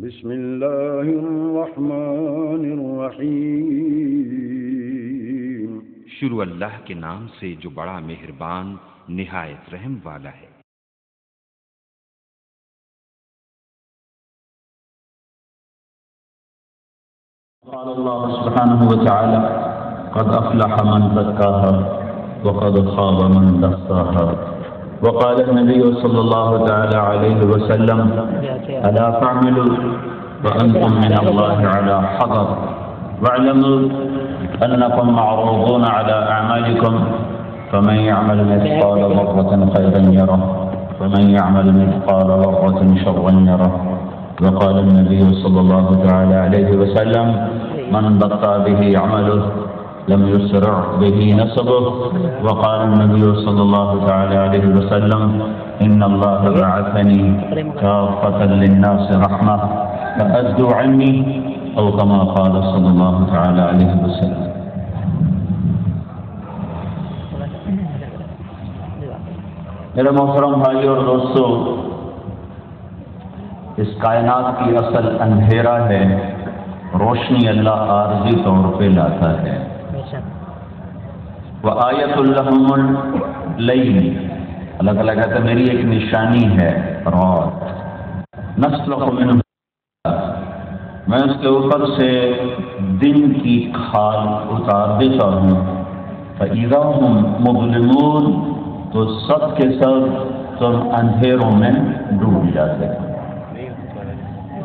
بسم اللہ الرحمن الرحیم۔ شروع اللہ کے نام سے جو بڑا مہربان نہایت رحم والا ہے۔ قال الله سبحانه وتعالى قد أفلح من زكاها وقد خاب من دساها وقال النبي صلى الله تعالى عليه وسلم ألا تعملوا وأنتم من الله على حذر واعلموا أنكم معروضون على أعمالكم فمن يعمل مثقال ذرة خيرا يره ومن يعمل مثقال ذرة شرا يره وقال النبي صلى الله تعالى عليه وسلم من بطأ به عمله لم يسرع به نسبه وقال النبي صلى الله تعالى عليه وسلم إن الله بعثني كافة للناس رحمة فأدوا عني أو كما قال صلى الله تعالى عليه وسلم۔ میرے محترم بھائی اور دوستو، اس کائنات کی اصل اندھیرا ہے، روشنی اللہ عارضی طور پہ لاتا ہے۔ وآیۃ لہم اللیل، اللہ تعالیٰ کہتا ہے میری ایک نشانی ہے رات، نسلخ منہ، میں اس کے اوپر سے دن کی کھال اتار دیتا ہوں، فإذا ہم مظلمون، تو سب کے سب تم اندھیروں میں ڈوب جاتے ہیں۔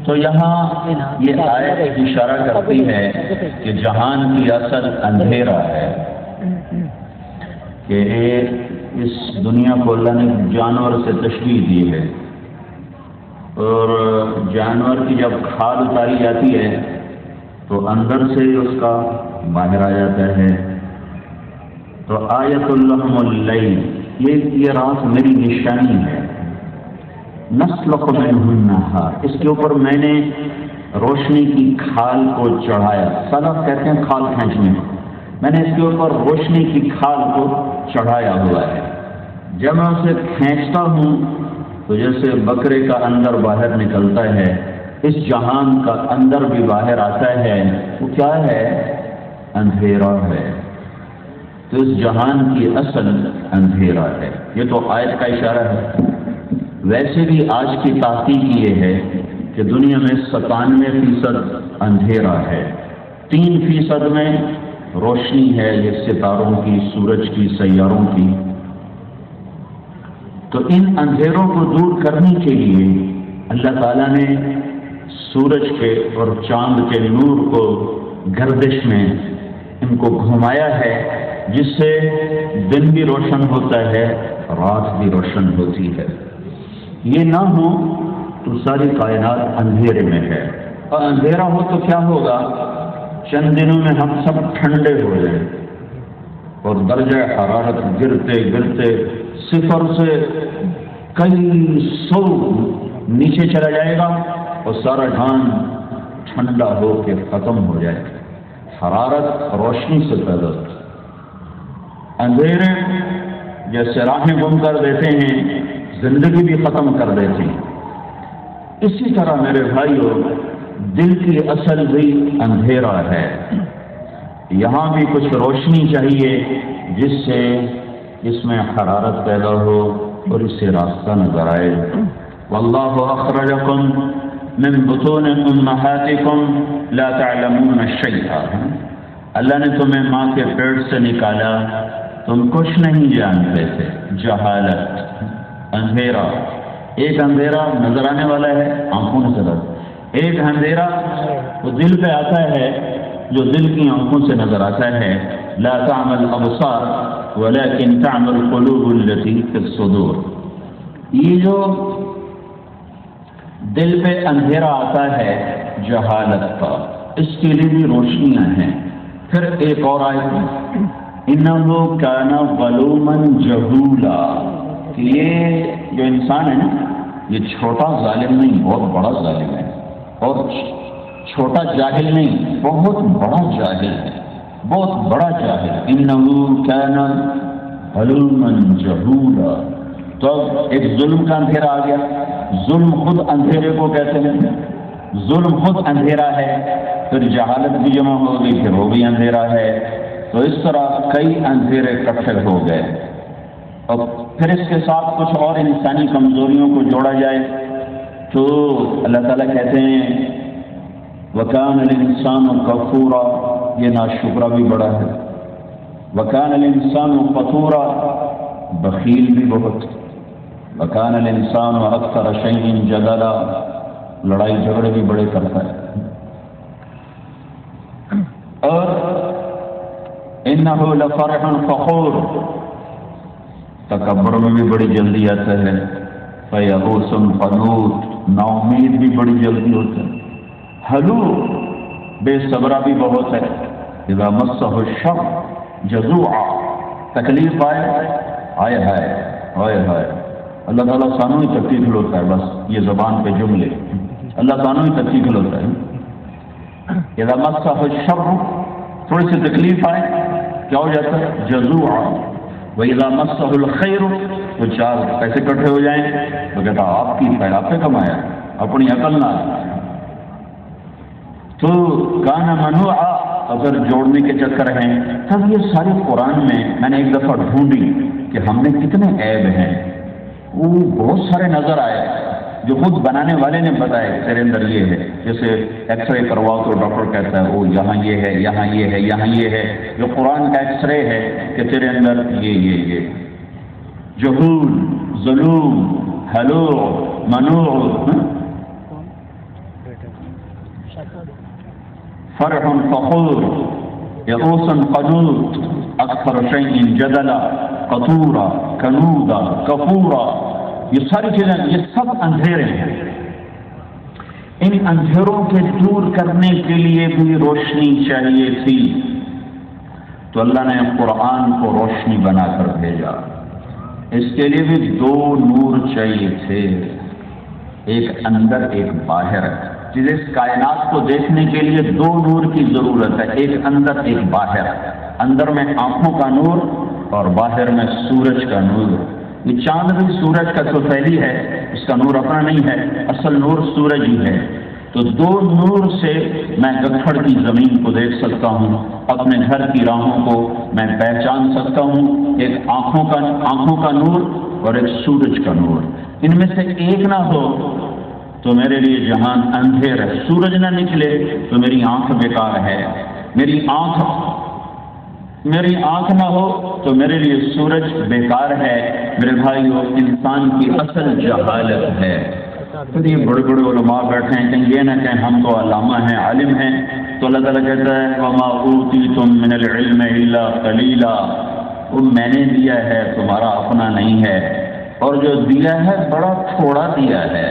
تو یہاں یہ آیت اشارہ کرتی ہے کہ جہان کی اصل اندھیرا ہے، کہ اس دنیا کو اللہ نے جانور سے تشبیہ دی ہے، اور جانور کی جب کھال اتاری جاتی ہے تو اندر سے اس کا باہر آ جاتا ہے۔ تو آیۃ لہم اللیل، یہ رات میری نشانی ہے، نسلخ منہ النہار، اس کے اوپر میں نے روشنی کی کھال کو چڑھایا۔ سلف کہتے ہیں کھال کھینچنے، میں نے اس کے اوپر روشنی کی کھال کو چڑھایا ہوا ہے۔ جب میں اسے کھینچتا ہوں تو جیسے بکرے کا اندر باہر نکلتا ہے، اس جہان کا اندر بھی باہر آتا ہے، وہ کیا ہے؟ اندھیرا ہے۔ تو اس جہان کی اصل اندھیرا ہے۔ یہ تو آیت کا اشارہ ہے۔ ویسے بھی آج کی تحقیق یہ ہے کہ دنیا میں 97% اندھیرا ہے، 3% میں روشنی ہے، یہ ستاروں کی، سورج کی، سیاروں کی۔ تو ان اندھیروں کو دور کرنے کے لیے اللہ تعالیٰ نے سورج کے اور چاند کے نور کو گردش میں ان کو گھمایا ہے، جس سے دن بھی روشن ہوتا ہے، رات بھی روشن ہوتی ہے۔ یہ نہ ہو تو ساری کائنات اندھیرے میں ہے، اور اندھیرا ہو تو کیا ہوگا؟ چند دنوں میں ہم سب ٹھنڈے ہو جائیں اور درجہ حرارت گرتے گرتے صفر سے کئی 100 نیچے چلا جائے گا اور سارا جہان ٹھنڈا ہو کے ختم ہو جائے گا۔ حرارت روشنی سے پیدا ہوتی ہے، اندھیرے جیسے راہیں گم کر دیتے ہیں، زندگی بھی ختم کر دیتی۔ اسی طرح میرے بھائیوں، دل کی اصل بھی اندھیرا ہے، یہاں بھی کچھ روشنی چاہیے جس سے اس میں حرارت پیدا ہو اور اس سے راستہ نظر آئے۔ واللہ اخرجکم من بطون امہاتکم لا تعلمون شیئا، اللہ نے تمہیں ماں کے پیٹ سے نکالا، تم کچھ نہیں جانتے تھے۔ جہالت، اندھیرا، ایک اندھیرا نظر آنے والا ہے آنکھوں سے، ایک اندھیرا وہ دل پہ آتا ہے جو دل کی آنکھوں سے نظر آتا ہے۔ لا تعمى الابصار ولكن تعمى القلوب التي في الصدور، یہ جو دل پہ اندھیرا آتا ہے جہالت کا، اس کے لیے بھی روشنیاں ہیں۔ پھر ایک اور آیت، انه كان ظلوما جهولا، کہ یہ جو انسان ہے نا، یہ چھوٹا ظالم نہیں، بہت بڑا ظالم ہے، اور چھوٹا جاہل نہیں، بہت بڑا جاہل ہے، بہت بڑا جاہل۔ انه كان ظلوما جهولا، تو ایک ظلم کا اندھیرا آ گیا۔ ظلم خود اندھیرے کو کہتے ہیں، ظلم خود اندھیرا ہے، پھر جہالت بھی جمع ہو گئی، پھر وہ بھی اندھیرا ہے، تو اس طرح کئی اندھیرے اکٹھے ہو گئے۔ اور پھر اس کے ساتھ کچھ اور انسانی کمزوریوں کو جوڑا جائے تو اللہ تعالیٰ کہتے ہیں وَكَانَ الْإِنسَانُ كَفُورًا، یہ ناشکرا بھی بڑا ہے۔ وَكَانَ الْإِنسَانُ قَتُورًا، بخیل بھی بہت۔ وَكَانَ الْإِنسَانُ أَكْثَرَ شَيْءٍ جَدَلًا، لڑائی جھگڑے بھی بڑے کرتا ہے۔ اور إِنَّهُ لَفَرِحٌ فَخُورٌ، تکبر میں بھی بڑی جلدی آتا ہے۔ فَيَئُوسٌ قَنُوطٌ، نا امید بھی بڑی جلدی ہوتا ہے۔ حلوع، بے صبرا بھی بہت ہے۔ اذا مسہ الشر جزوعا، تکلیف آئے ہائے ہائے ہائے ہائے، اللہ تعالیٰ سانو ہی تکلیف ہوتا ہے، بس یہ زبان پہ جملے، اللہ سانو ہی تکلیف ہوتا ہے۔ اذا مسہ الشر، تھوڑی سی تکلیف آئے کیا ہو جاتا ہے؟ جزوعا۔ وَإِذَا مَسَّهُ الْخَيْرُ، تو چار پیسے اکٹھے ہو جائیں تو کہتا آپ کی خیر، آپ نے کمایا، اپنی عقل نہ تو کانا منوعا، اگر جوڑنے کے چکر ہیں۔ تب یہ ساری قرآن میں نے ایک دفعہ ڈھونڈی کہ ہم نے کتنے عیب ہیں، وہ بہت سارے نظر آئے جو خود بنانے والے نے بتائے تیرے اندر یہ ہے۔ جیسے ایکس رے کرواؤ تو ڈاکٹر کہتا ہے وہ یہاں یہ ہے، یہاں یہ ہے، یہاں یہ ہے۔ جو قرآن کا ایکس رے ہے کہ تیرے اندر یہ جہول، ظلم، حلوع، منوع، فرح فخور، یئوس قنوط، اکثر شیء جدلا، قطورا، کنودا، کفورا، یہ ساری چیزیں، یہ سب اندھیرے ہیں۔ ان اندھیروں کے دور کرنے کے لیے بھی روشنی چاہیے تھی، تو اللہ نے قرآن کو روشنی بنا کر بھیجا۔ اس کے لیے بھی دو نور چاہیے تھے، ایک اندر ایک باہر۔ جس کائنات کو دیکھنے کے لیے دو نور کی ضرورت ہے، ایک اندر ایک باہر۔ اندر میں آنکھوں کا نور اور باہر میں سورج کا نور۔ یہ چاند بھی سورج کا سفیدی ہے، اس کا نور اپنا نہیں ہے، اصل نور سورج ہی ہے۔ تو دو نور سے میں گکھڑ کی زمین کو دیکھ سکتا ہوں، اپنے گھر کی راہوں کو میں پہچان سکتا ہوں، ایک آنکھوں کا نور اور ایک سورج کا نور۔ ان میں سے ایک نہ ہو تو میرے لیے جہان اندھیر ہے۔ سورج نہ نکلے تو میری آنکھ بیکار ہے، میری آنکھ نہ ہو تو میرے لیے سورج بیکار ہے۔ میرے بھائیو، انسان کی اصل جہالت ہے۔ پھر یہ بڑے بڑے علماء بیٹھے ہیں، کہیں یہ نہ کہیں ہم تو علامہ ہیں، عالم ہیں، تو اللہ تعالیٰ کہتا ہے وَمَا أُوتِيتُم مِّنَ الْعِلْمِ إِلَّا قَلِيلًا، وہ میں نے دیا ہے، تمہارا اپنا نہیں ہے، اور جو دیا ہے بڑا تھوڑا دیا ہے۔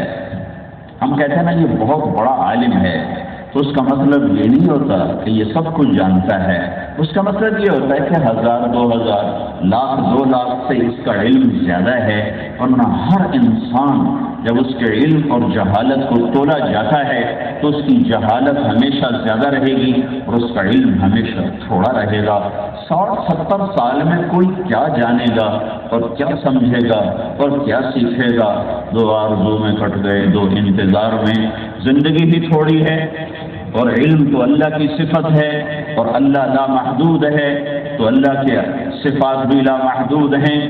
ہم کہتے ہیں نا یہ بہت بڑا عالم ہے، تو اس کا مطلب یہ نہیں ہوتا کہ یہ سب کچھ جانتا ہے، اس کا مطلب یہ ہوتا ہے کہ 1000 2000 لاکھ 2 لاکھ سے اس کا علم زیادہ ہے۔ ورنہ ہر انسان جب اس کے علم اور جہالت کو تولا جاتا ہے تو اس کی جہالت ہمیشہ زیادہ رہے گی اور اس کا علم ہمیشہ تھوڑا رہے گا۔ 60-70 سال میں کوئی کیا جانے گا اور کیا سمجھے گا اور کیا سیکھے گا؟ 2 آرزو میں کٹ گئے، 2 انتظار میں۔ زندگی بھی تھوڑی ہے اور علم تو اللہ کی صفت ہے اور اللہ لا محدود ہے، تو اللہ کے صفات بھی لا محدود ہیں۔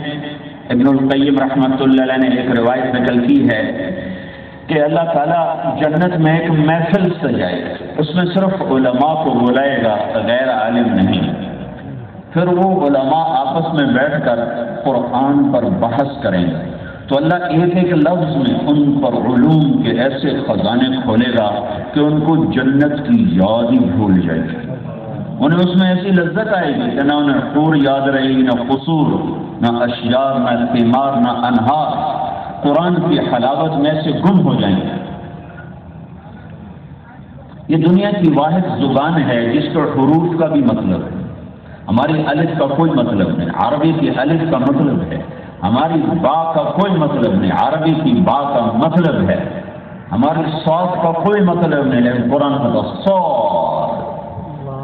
ابن القیم رحمۃ اللہ علیہ نے ایک روایت نقل کی ہے کہ اللہ تعالیٰ جنت میں ایک محفل سجائے، اس میں صرف علماء کو بلائے گا، غیر عالم نہیں۔ پھر وہ علماء آپس میں بیٹھ کر قرآن پر بحث کریں گے، تو اللہ ایک ایک لفظ میں ان پر علوم کے ایسے خزانے کھولے گا کہ ان کو جنت کی یاد ہی بھول جائے گی۔ انہیں اس میں ایسی لذت آئے گی کہ نہ انہیں حور یاد رہے گی، نہ قصور، نہ اشجار، نہ ثمار، نہ انہار۔ قرآن کی حلاوت میں سے گم ہو جائیں گے۔ یہ دنیا کی واحد زبان ہے جس پر حروف کا بھی مطلب ہے۔ ہماری الف کا کوئی مطلب نہیں، عربی کی الف کا مطلب ہے۔ ہماری با کا کوئی مطلب نہیں، عربی کی با کا مطلب ہے۔ ہماری صاد کا کوئی مطلب نہیں، لیکن قرآن کا صاد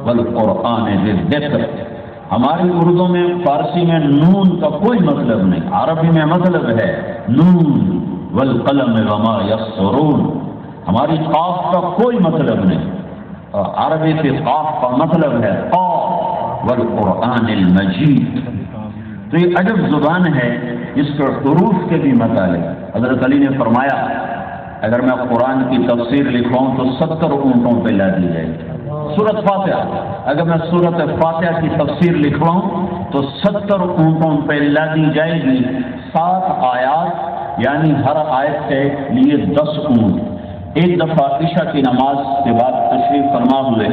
والقرآن ذی الذکر۔ ہماری اردو میں، فارسی میں نون کا کوئی مطلب نہیں، عربی میں مطلب ہے نون والقلم وما یسطرون۔ ہماری قاف کا کوئی مطلب نہیں، اور عربی سے قاف کا مطلب ہے قاف والقرآن المجید۔ تو یہ عجب زبان ہے جس پر حروف کے بھی مطالب۔ حضرت علی نے فرمایا اگر میں قرآن کی تفسیر لکھواؤں تو 70 اونٹوں پہ لا دی جائے گی۔ سورۃ فاتحہ، اگر میں سورۃ فاتحہ کی تفسیر لکھواؤں تو 70 اونٹوں پہ لا دی جائے گی۔ 7 آیات یعنی ہر آیت کے لیے 10 اونٹ۔ ایک دفعہ عشاء کی نماز کے بعد تشریف فرما ہوئے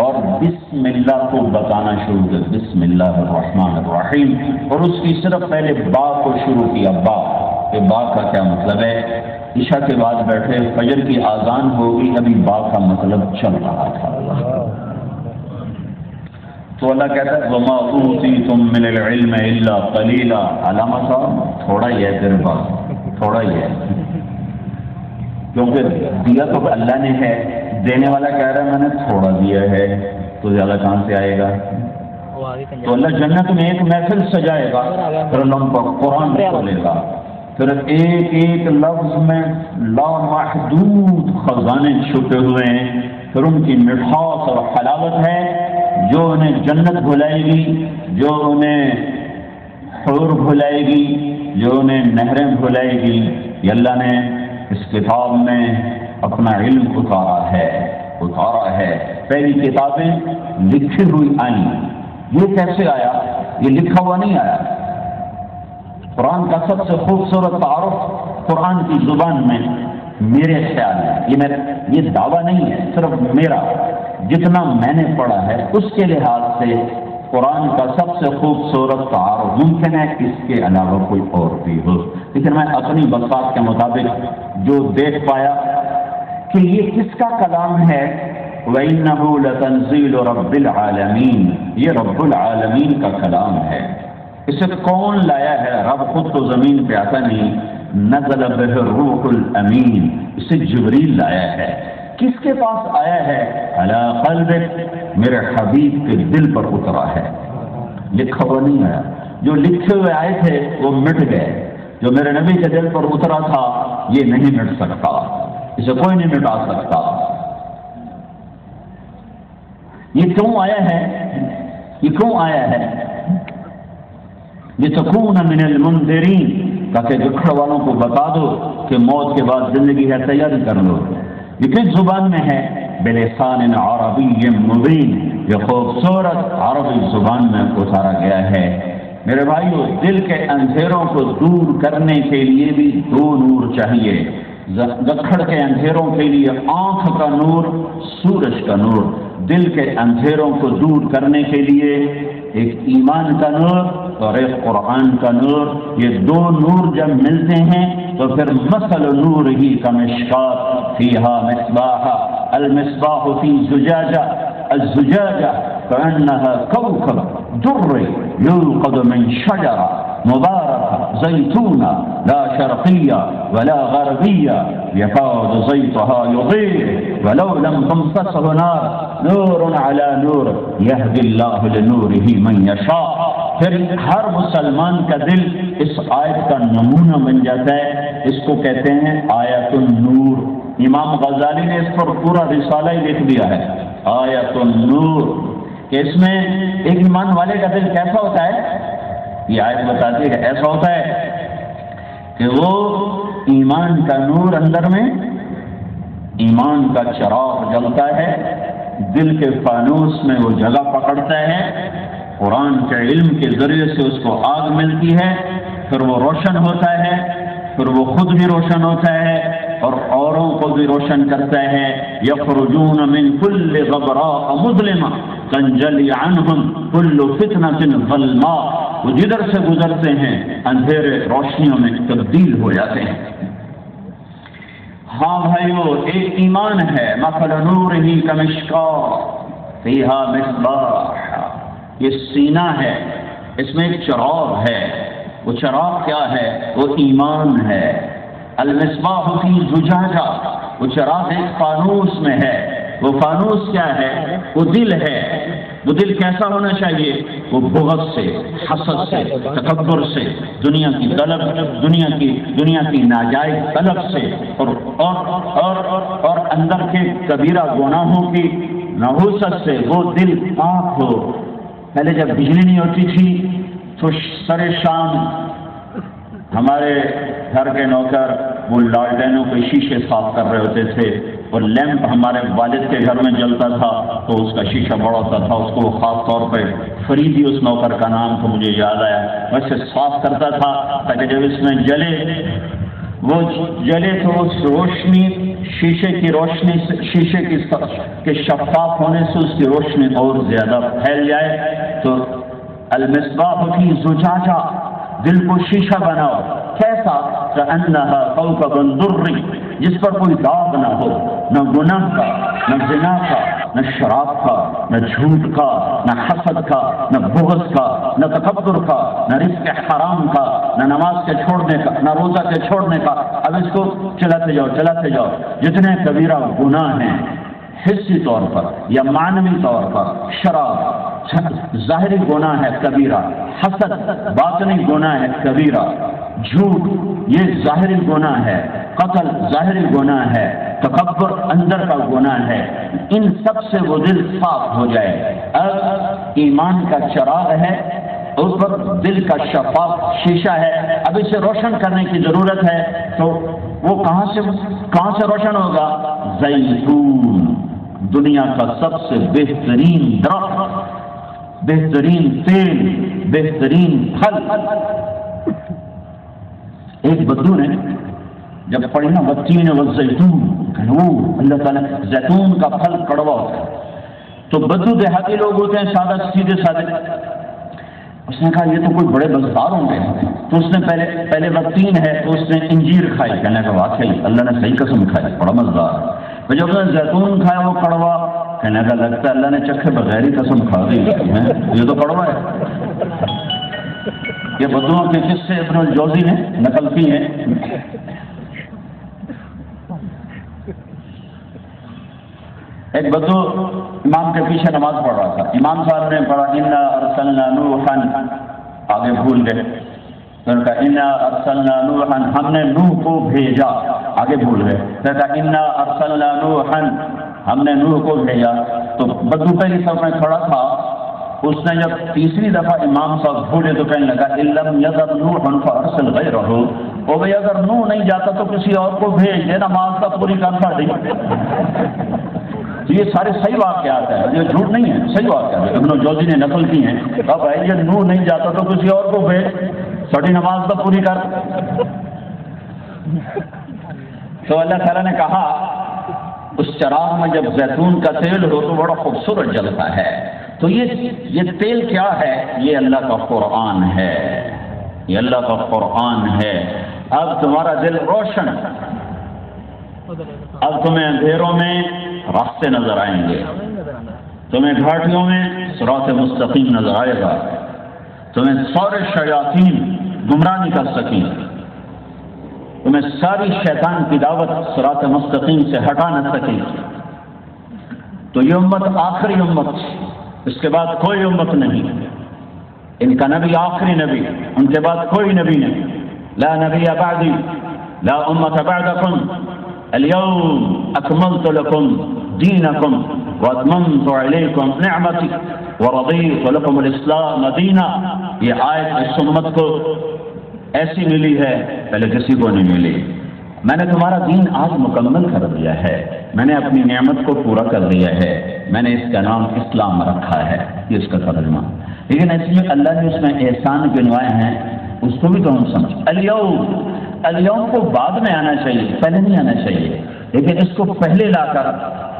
اور بسم اللہ کو بتانا شروع کیا، بسم اللہ الرحمن الرحیم، اور اس کی صرف پہلے با کو شروع کیا، با کہ با کا کیا مطلب ہے۔ عشاء کے بعد بیٹھے، فجر کی اذان ہوگی، ابھی با کا مطلب چل رہا تھا۔ تو اللہ کہتا ہے وَمَا أُوتِيتُم مِّنَ الْعِلْمِ إِلَّا قَلِيلًا، علامہ صاحب تھوڑا ہی ہے تیرے پاس، تھوڑا ہی ہے، کیونکہ دیا تو اللہ نے ہے، دینے والا کہہ رہا ہے میں نے تھوڑا دیا ہے، تو زیادہ کہاں سے آئے گا؟ تو اللہ جنت میں ایک محفل سجائے گا، پھر اللہ ان کو قرآن کھولے گا، پھر ایک ایک لفظ میں لامحدود خزانے چھپے ہوئے ہیں، پھر ان کی مٹھاس اور حلاوت ہے جو انہیں جنت بھلائے گی، جو انہیں حور بھلائے گی، جو انہیں نہریں بھلائے گی۔ یہ اللہ نے اس کتاب میں اپنا علم اتارا ہے۔ پہلی کتابیں لکھی ہوئی آئیں، یہ کیسے آیا؟ یہ لکھا ہوا نہیں آیا۔ قرآن کا سب سے خوبصورت تعارف قرآن کی زبان میں میرے خیال ہے، یہ دعویٰ نہیں ہے، صرف میرا جتنا میں نے پڑھا ہے اس کے لحاظ سے قرآن کا سب سے خوبصورت تعارف، ممکن ہے اس کے علاوہ کوئی اور بھی ہو، لیکن میں اپنی بساط کے مطابق جو دیکھ پایا کہ یہ کس کا کلام ہے، وَإِنَّهُ لَتَنزِيلُ رَبِّ الْعَالَمِينَ، یہ رب العالمین کا کلام ہے۔ اسے کون لایا ہے؟ رب خود تو زمین پہ آتا نہیں، نزل بہ الروح الامین، اسے جبریل لایا ہے۔ کس کے پاس آیا ہے؟ علی قلبک، میرے حبیب کے دل پر اترا ہے، لکھا ہوا نہیں آیا۔ جو لکھے ہوئے آئے تھے وہ مٹ گئے، جو میرے نبی کے دل پر اترا تھا یہ نہیں مٹ سکتا، اسے کوئی نہیں مٹا سکتا۔ یہ کیوں آیا ہے؟ لِتَكُونَ مِنَ الْمُنذِرِينَ، تاکہ جھکڑ والوں کو بتا دو کہ موت کے بعد زندگی ہے، تیاری کر لو۔ یہ کس زبان میں ہے؟ بِلِسَانٍ عَرَبِيٍّ مُبِينٍ، یہ خوبصورت عربی زبان میں اتارا گیا ہے۔ میرے بھائیو، دل کے اندھیروں کو دور کرنے کے لیے بھی 2 نور چاہیے۔ جھکڑ کے اندھیروں کے لیے آنکھ کا نور، سورج کا نور۔ دل کے اندھیروں کو دور کرنے کے لیے ایک ایمان کا نور اور ایک قرآن کا نور۔ یہ 2 نور جب ملتے ہیں تو پھر مثل نور ہی کا مشکات فیہا مصباح، المصباح فی زجاجہ، الزجاجہ کأنہا کوکب درّی یوقد من شجرہ مبارکہ زیتونہ لا شرقیہ ولا غربیہ یکاد زیتہا یضیء ولو لم تمسسہ نار نور علی نور یہدی اللہ لنورہ من یشاء۔ پھر ہر مسلمان کا دل اس آیت کا نمونہ بن جاتا ہے، اس کو کہتے ہیں آیت النور۔ امام غزالی نے اس پر پورا رسالہ ہی لکھ دیا ہے، آیت النور، کہ اس میں ایک ایمان والے کا دل کیسا ہوتا ہے؟ یہ آیت بتاتی ہے کہ ایسا ہوتا ہے کہ وہ ایمان کا نور اندر میں، ایمان کا چراغ جلتا ہے، دل کے فانوس میں وہ جگہ پکڑتا ہے، قرآن کے علم کے ذریعے سے اس کو آگ ملتی ہے، پھر وہ روشن ہوتا ہے، پھر وہ خود بھی روشن ہوتا ہے اور اوروں کو بھی روشن کرتا ہے۔ یخرجون من کل غبراء مظلمہ تنجلی عنہم کل فتنۃ ظلماء، وہ جدھر سے گزرتے ہیں اندھیرے روشنیوں میں تبدیل ہو جاتے ہیں۔ ہاں بھائیو، ایک ایمان ہے، مثل نورہ کمشکاۃ فیہا مصباح، یہ سینہ ہے، اس میں ایک چراغ ہے، وہ چراغ کیا ہے؟ وہ ایمان ہے۔ المصباح فی زجاجہ، وہ چراغ ایک فانوس میں ہے، وہ فانوس کیا ہے؟ وہ دل ہے۔ وہ دل کیسا ہونا چاہیے؟ وہ بغض سے، حسد سے، تکبر سے، دنیا کی طلب، دنیا کی ناجائز طلب سے اور اندر کے کبیرہ گناہوں کی نحوست سے وہ دل پاک ہو۔ پہلے جب بجلی نہیں ہوتی تھی تو سر شام ہمارے گھر کے نوکر وہ لالٹینوں کے شیشے صاف کر رہے ہوتے تھے، اور لیمپ ہمارے والد کے گھر میں جلتا تھا تو اس کا شیشہ بڑا ہوتا تھا، اس کو وہ خاص طور پہ فریدی اس نوکر کا نام تو مجھے یاد آیا، ویسے صاف کرتا تھا تاکہ جب اس میں جلے تو اس روشنی شیشے کی روشنی سے، شیشے کے شفاف ہونے سے اس کی روشنی اور زیادہ پھیل جائے۔ تو المصباح فی زجاجہ، دل کو شیشہ بناؤ، کیسا؟ کأنہا کوکب درّی، جس پر کوئی داغ نہ ہو، نہ گناہ کا، نہ زنا کا، نہ شراب کا، نہ جھوٹ کا، نہ حسد کا، نہ بغض کا، نہ تکبر کا، نہ رزق حرام کا، نہ نماز کے چھوڑنے کا، نہ روزہ کے چھوڑنے کا۔ اب اس کو چلاتے جاؤ جتنے کبیرہ گناہ ہیں حسی طور پر یا معنوی طور پر، شراب ظاہری گناہ ہے کبیرہ، حسد باطنی گناہ ہے کبیرہ، جھوٹ یہ ظاہری گناہ ہے، قتل ظاہری گناہ ہے، تکبر اندر کا گناہ ہے، ان سب سے وہ دل صاف ہو جائے۔ اب ایمان کا چراغ ہے، اس پر دل کا شفاف شیشہ ہے، اب اسے روشن کرنے کی ضرورت ہے۔ تو وہ کہاں سے روشن ہوگا؟ زیتون، دنیا کا سب سے بہترین درخت، بہترین تیل، بہترین پھل۔ ایک بدو نے جب پڑھی نا والتین والزیتون، اللہ تعالیٰ زیتون کا پھل کڑوا ہوتا ہے، تو بدو دیہاتی لوگ ہوتے ہیں سادہ سیدھے سادے، اس نے کہا یہ تو کوئی بڑے مزدار ہوں گے، تو اس نے پہلے والتین ہے تو اس نے انجیر کھائی، کہنے کا واقعی اللہ نے صحیح قسم کھائی، بڑا مزدار۔ جب اس نے زیتون کھایا وہ کڑوا، کہنے کا لگتا ہے اللہ نے چکھے بغیر ہی قسم کھا دی، یہ تو کڑوا ہے۔ یہ بدوؤں کے قصے ابن الجوزی نے نقل کی ہیں۔ ایک بدو امام کے پیچھے نماز پڑھ رہا تھا، امام صاحب نے پڑھا انا ارسلنا نوحا، آگے بھول گئے، کہا انا ارسلنا نوحا، ہم نے نوح کو بھیجا، آگے بھول گئے، کہا انا ارسلنا نوحا، ہم نے نوح کو بھیجا۔ تو بدو پہلی صف میں کھڑا تھا، اس نے جب تیسری دفعہ امام صاحب بھولے تو کہنے لگا اِلَّمْ يَذَبْ نُوحٌ فَأَرْسِلْ غَيْرَهُ، او بھائی اگر نوح نہیں جاتا تو کسی اور کو بھیج دے، نماز کا پوری کر پڑی۔ یہ سارے صحیح واقعات ہیں، یہ جھوٹ نہیں ہے، صحیح واقعات ہیں، ابن الجوزی نے نقل کی ہیں۔ اب بھائی یہ نوح نہیں جاتا تو کسی اور کو بھیج، ساری نماز کا پوری کر۔ تو اللہ تعالیٰ نے کہا اس چراغ میں جب زیتون کا تیل ہو تو بڑا خوبصورت جلتا ہے۔ تو یہ تیل کیا ہے؟ یہ اللہ کا قرآن ہے، یہ اللہ کا قرآن ہے۔ اب تمہارا دل روشن، اب تمہیں اندھیروں میں راستے نظر آئیں گے، تمہیں گھاٹیوں میں صراط مستقیم نظر آئے گا، تمہیں سارے شیاطین گمراہ نہیں کر سکیں، تمہیں ساری شیطان کی دعوت صراط مستقیم سے ہٹا نہ سکیں۔ تو یہ امت آخری امت، اس کے بعد کوئی امت نہیں، ان کا نبی آخری نبی، ان کے بعد کوئی نبی نہیں۔ لا نبی بعدی لا امت بعدکم اليوم اکملت لکم دینکم واتممت علیکم نعمتی ورضیت لکم الاسلام دینا۔ یہ آیت اس امت کو ایسی ملی ہے پہلے کسی کو نہیں ملی۔ میں نے تمہارا دین آج مکمل کر دیا ہے، میں نے اپنی نعمت کو پورا کر دیا ہے، میں نے اس کا نام اسلام رکھا ہے، یہ اس کا ترجمہ۔ لیکن اس میں اللہ نے اس میں احسان گنوائے ہیں، اس کو بھی تو ہم سمجھ۔ اليوم کو بعد میں آنا چاہیے، پہلے نہیں آنا چاہیے، لیکن اس کو پہلے لا کر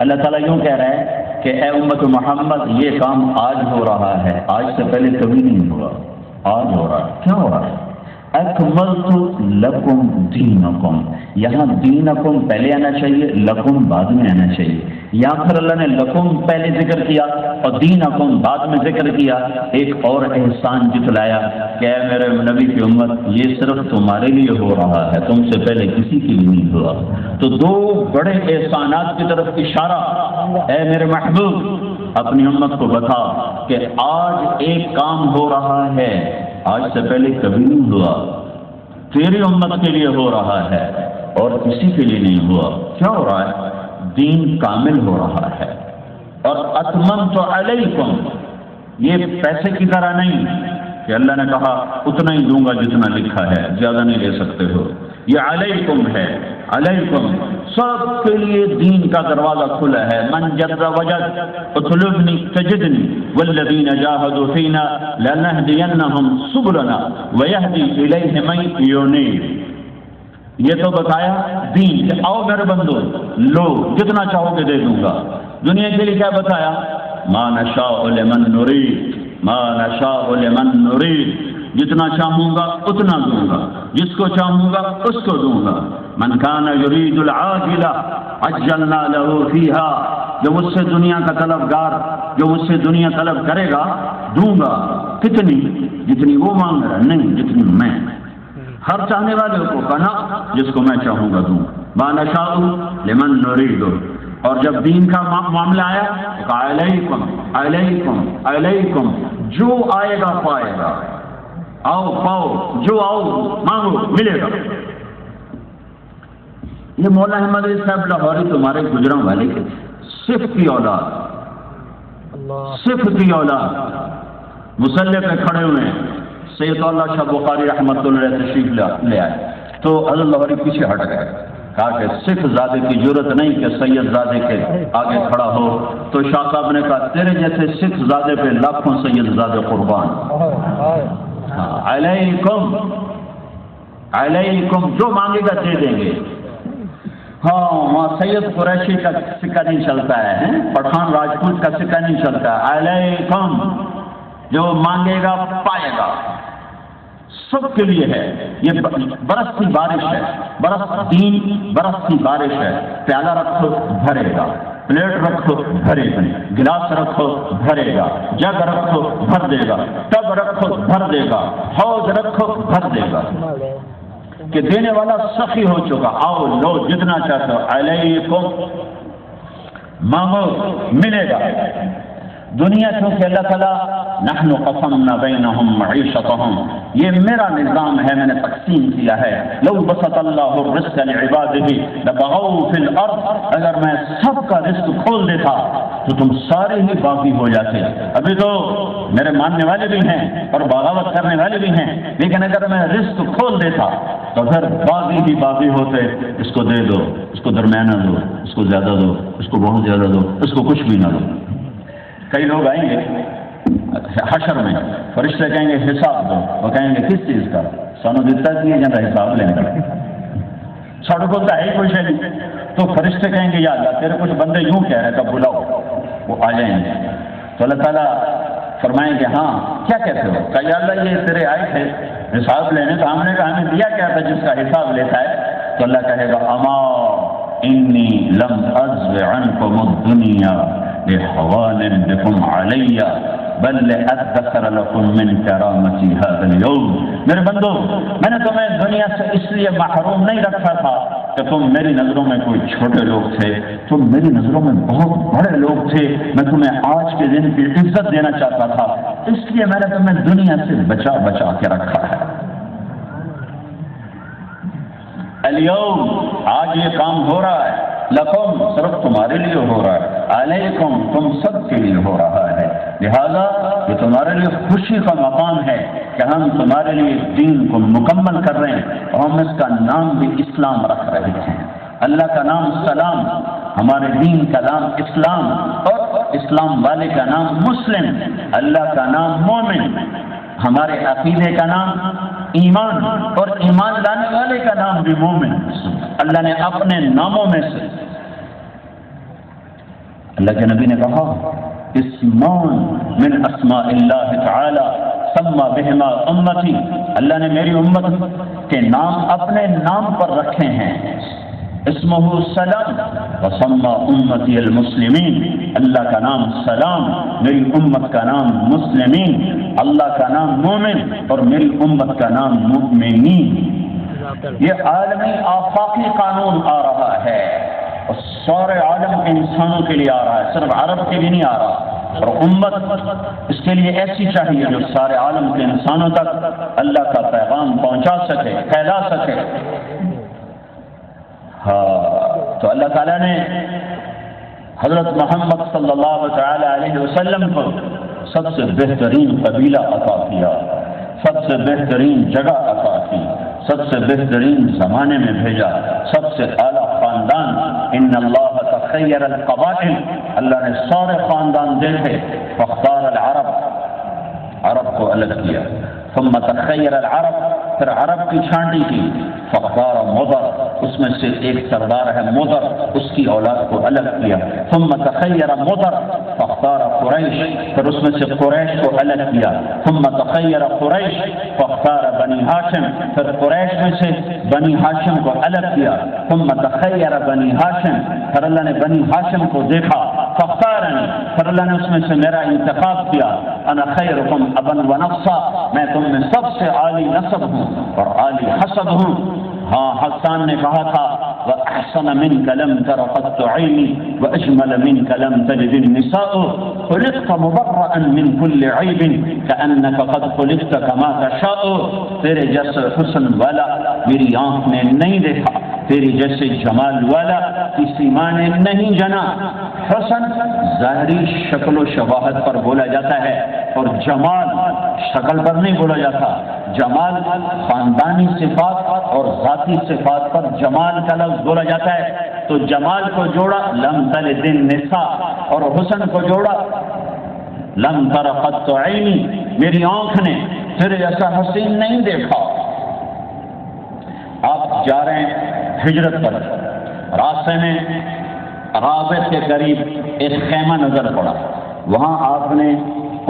اللہ تعالیٰ یوں کہہ رہا ہے کہ اے امت محمد یہ کام آج ہو رہا ہے، آج سے پہلے کبھی نہیں ہوا، آج ہو رہا ہے۔ کیا ہو رہا ہے؟ اکملت لکم دینکم، یہاں دینکم پہلے آنا چاہیے، لکم بعد میں آنا چاہیے. یہاں پر اللہ نے لکم پہلے ذکر کیا اور دینکم بعد میں ذکر کیا. ایک اور احسان جتلایا کہ اے میرے نبی کی امت، یہ صرف تمہارے لیے ہو رہا ہے، تم سے پہلے کسی کے لیے نہیں ہوا. تو دو بڑے احسانات کی طرف اشارہ. اے میرے محبوب اپنی امت کو بتا کہ آج ایک کام ہو رہا ہے، آج سے پہلے کبھی نہیں ہوا، تیری امت کے لیے ہو رہا ہے اور کسی کے لیے نہیں ہوا. کیا ہو رہا ہے؟ دین کامل ہو رہا ہے. اور اتممت علیکم، یہ پیسے کی طرح نہیں کہ اللہ نے کہا اتنا ہی دوں گا جتنا لکھا ہے، زیادہ نہیں لے سکتے ہو. یہ علیکم ہے، علیکم سب کے لیے دین کا دروازہ کھلا ہے. من جد وجد اطلبنی تجدنی والذین جاہدوا فینا لنہدینہم سبلنا ویہدی الیہ من ینیب. یہ تو بتایا دین کہ آؤ میرے بندو لو جتنا چاہو گے دے دوں گا. دنیا کے لیے کیا بتایا؟ ما نشاء لمن نرید، ما نشاء لمن نرید، جتنا چاہوں گا اتنا دوں گا، جس کو چاہوں گا اس کو دوں گا. من کان یرید العاجلہ عجلنا له فیہا، جو مجھ سے دنیا کا طلبگار، جو مجھ سے دنیا طلب کرے گا دوں گا. کتنی؟ جتنی وہ مانگ رہا، نہیں جتنی میں. ہر چاہنے والے کو کہنا جس کو میں چاہوں گا دوں. ما نشاء لمن نرید. اور جب دین کا معاملہ آیا تو علیکم علیکم علیکم، جو آئے گا پائے گا. آؤ پاؤ، جو آؤ مانگو ملے گا. یہ مولا احمد علی صاحب لاہوری تمہارے گجراں والے کے صرف کی اولاد، صرف کی اولاد. مسلح پہ کھڑے ہوئے ہیں. سید اللہ شاہ بخاری رحمۃ اللہ علیہ تشریف لے آئے تو حضرت لاہوری پیچھے ہٹ گئے. کہا کہ سکھ زادے کی ضرورت نہیں کہ سید زادے کے آگے کھڑا ہو. تو شاہ صاحب نے کہا تیرے جیسے سکھ زادے پہ لاکھوں سید زادے قربان. علیکم علیکم، جو مانگے گا دے دیں گے. ہاں وہاں سید قریشی کا سکہ نہیں چلتا ہے، پٹھان راجپوت کا سکہ نہیں چلتا. علیکم، جو مانگے گا پائے گا. سب کے لیے ہے. یہ برستی بارش ہے، برس دین برستی بارش ہے. پیالہ رکھو بھرے گا، پلیٹ رکھو بھرے گا، گلاس رکھو بھرے گا، جگ رکھو بھر دے گا، ٹب رکھو بھر دے گا، حوض رکھو بھر دے گا. کہ دینے والا سخی ہو چکا. آؤ لو جتنا چاہتے ہو. علیکم، مانگو ملے گا. دنیا کیونکہ اللہ تعالیٰ نحن قسمنا بینہم معیشتہم، یہ میرا نظام ہے، میں نے تقسیم کیا ہے. لو بسط اللہ الرزق لعبادہ لبغوا فی الارض، اگر میں سب کا رزق کھول دیتا تو تم سارے ہی باغی ہو جاتے. ابھی تو میرے ماننے والے بھی ہیں اور بغاوت کرنے والے بھی ہیں، لیکن اگر میں رزق کھول دیتا تو پھر باغی ہی باغی ہوتے. اس کو دے دو، اس کو درمیانہ دو، اس کو زیادہ دو، اس کو بہت زیادہ دو، اس کو کچھ بھی نہ دو. کئی لوگ آئیں گے حشر میں، فرشتے کہیں گے حساب دو. وہ کہیں گے کس چیز کا؟ سانو دتا کیے جاتا حساب لیں گے، ساڑھے کو ہے ہی کچھ ہے نہیں. تو فرشتے کہیں گے یا اللہ تیرے کچھ بندے یوں کہہ رہے تب بلاؤ. وہ آ جائیں گے تو اللہ تعالیٰ فرمائیں گے ہاں کیا کہتے ہو؟ کہ یا اللہ یہ تیرے آئے تھے حساب لینے، تو ہم نے کہا ہمیں دیا کیا تھا جس کا حساب لیتا ہے؟ تو اللہ کہے گا اما انی لم ازو عنکم الدنیا بحوان بكم علی بل لأدخر لكم من کرامتی هذا اليوم. میرے بندو، میں نے تمہیں دنیا سے اس لیے محروم نہیں رکھا تھا کہ تم میری نظروں میں کوئی چھوٹے لوگ تھے، تم میری نظروں میں بہت بڑے لوگ تھے. میں تمہیں آج کے دن کی عزت دینا چاہتا تھا، اس لیے میں نے تمہیں دنیا سے بچا بچا کے رکھا ہے. اليوم، آج یہ کام ہو رہا ہے. لکم، صرف تمہارے لیے ہو رہا ہے. علیکم، تم سب کے لیے ہو رہا ہے. لہذا یہ تمہارے لیے خوشی کا مقام ہے کہ ہم تمہارے لیے دین کو مکمل کر رہے ہیں اور ہم اس کا نام بھی اسلام رکھ رہے ہیں. اللہ کا نام سلام، ہمارے دین کا نام اسلام، اور اسلام والے کا نام مسلم، اللہ کا نام مومن، ہمارے عقیدے کا نام ایمان، اور ایمان لانے والے کا نام بھی مومن. اللہ نے اپنے ناموں میں سے، اللہ کے نبی نے کہا اسمان من اسماء اللہ تعالی وسمى بهما امتی، اللہ نے میری امت کے نام اپنے نام پر رکھے ہیں، اسمہ سلام، وسمى امتی المسلمین، اللہ کا نام سلام، میری امت کا نام مسلمین، اللہ کا نام مومن اور میری امت کا نام مؤمنین۔ یہ عالمی آفاقی قانون آ رہا ہے اور سارے عالم کے انسانوں کے لیے آ رہا ہے، صرف عرب کے لیے نہیں آ رہا، اور امت اس کے لیے ایسی چاہیے جو سارے عالم کے انسانوں تک اللہ کا پیغام پہنچا سکے، پھیلا سکے۔ ہاں، تو اللہ تعالیٰ نے حضرت محمد صلی اللہ تعالی علیہ وسلم کو سب سے بہترین قبیلہ عطا کیا، سب سے بہترین جگہ عطا کی، سب سے بہترین زمانے میں بھیجا، سب سے اعلیٰ خاندان۔ ان اللہ تخیر القبائل، اللہ نے سارے خاندان دیکھے، فاختار العرب، عرب کو الگ کیا، ثم تخیر العرب، پھر عرب کی چھانٹی کی، فاختار مضر، اس میں سے ایک سردار ہے مضر، اس کی اولاد کو الگ کیا، ثم تخیر مضر فاختار قریش، پھر اس میں سے قریش کو الگ کیا، ثم تخیر قریش فاختار بنی ہاشم، پھر قریش میں سے بنی ہاشم کو الگ کیا، ثم تخیر بنی ہاشم، پھر اللہ نے بنی ہاشم کو دیکھا، فاختارنی، پھر اللہ نے اس میں سے میرا انتخاب کیا، انا خیرکم ابا ونفسا، میں تم میں سب سے عالی نسب ہوں اور عالی حسب ہوں۔ ہاں، حسان نے کہا تھا وَأَحْسَنَ مِنْكَ لَمْ تَرَ قَطُّ عَيْنِي وَأَجْمَلَ مِنْكَ لَمْ تَلِدِ النِّسَاءُ خُلِقْتَ مُبَرَّأً مِنْ كُلِّ عَيْبٍ كَأَنَّكَ قَدْ خُلِقْتَ كَمَا تَشَاءُ، تیرے جیسے حسن والا میری آنکھ نے نہیں دیکھا، تیری جیسے جمال والا کسی ماں نے نہیں جنا۔ حسن ظاہری شکل و شباہت پر بولا جاتا ہے اور جمال شکل پر نہیں بولا جاتا، جمال خاندانی صفات اور ذاتی صفات پر جمال کا لفظ بولا جاتا ہے، تو جمال کو جوڑا لم تلد النساء اور حسن کو جوڑا لم تر قط عینی، میری آنکھ نے تیرے جیسا حسین نہیں دیکھا۔ آپ جا رہے ہیں ہجرت پر، راستے میں رابط کے قریب ایک خیمہ نظر پڑا، وہاں آپ نے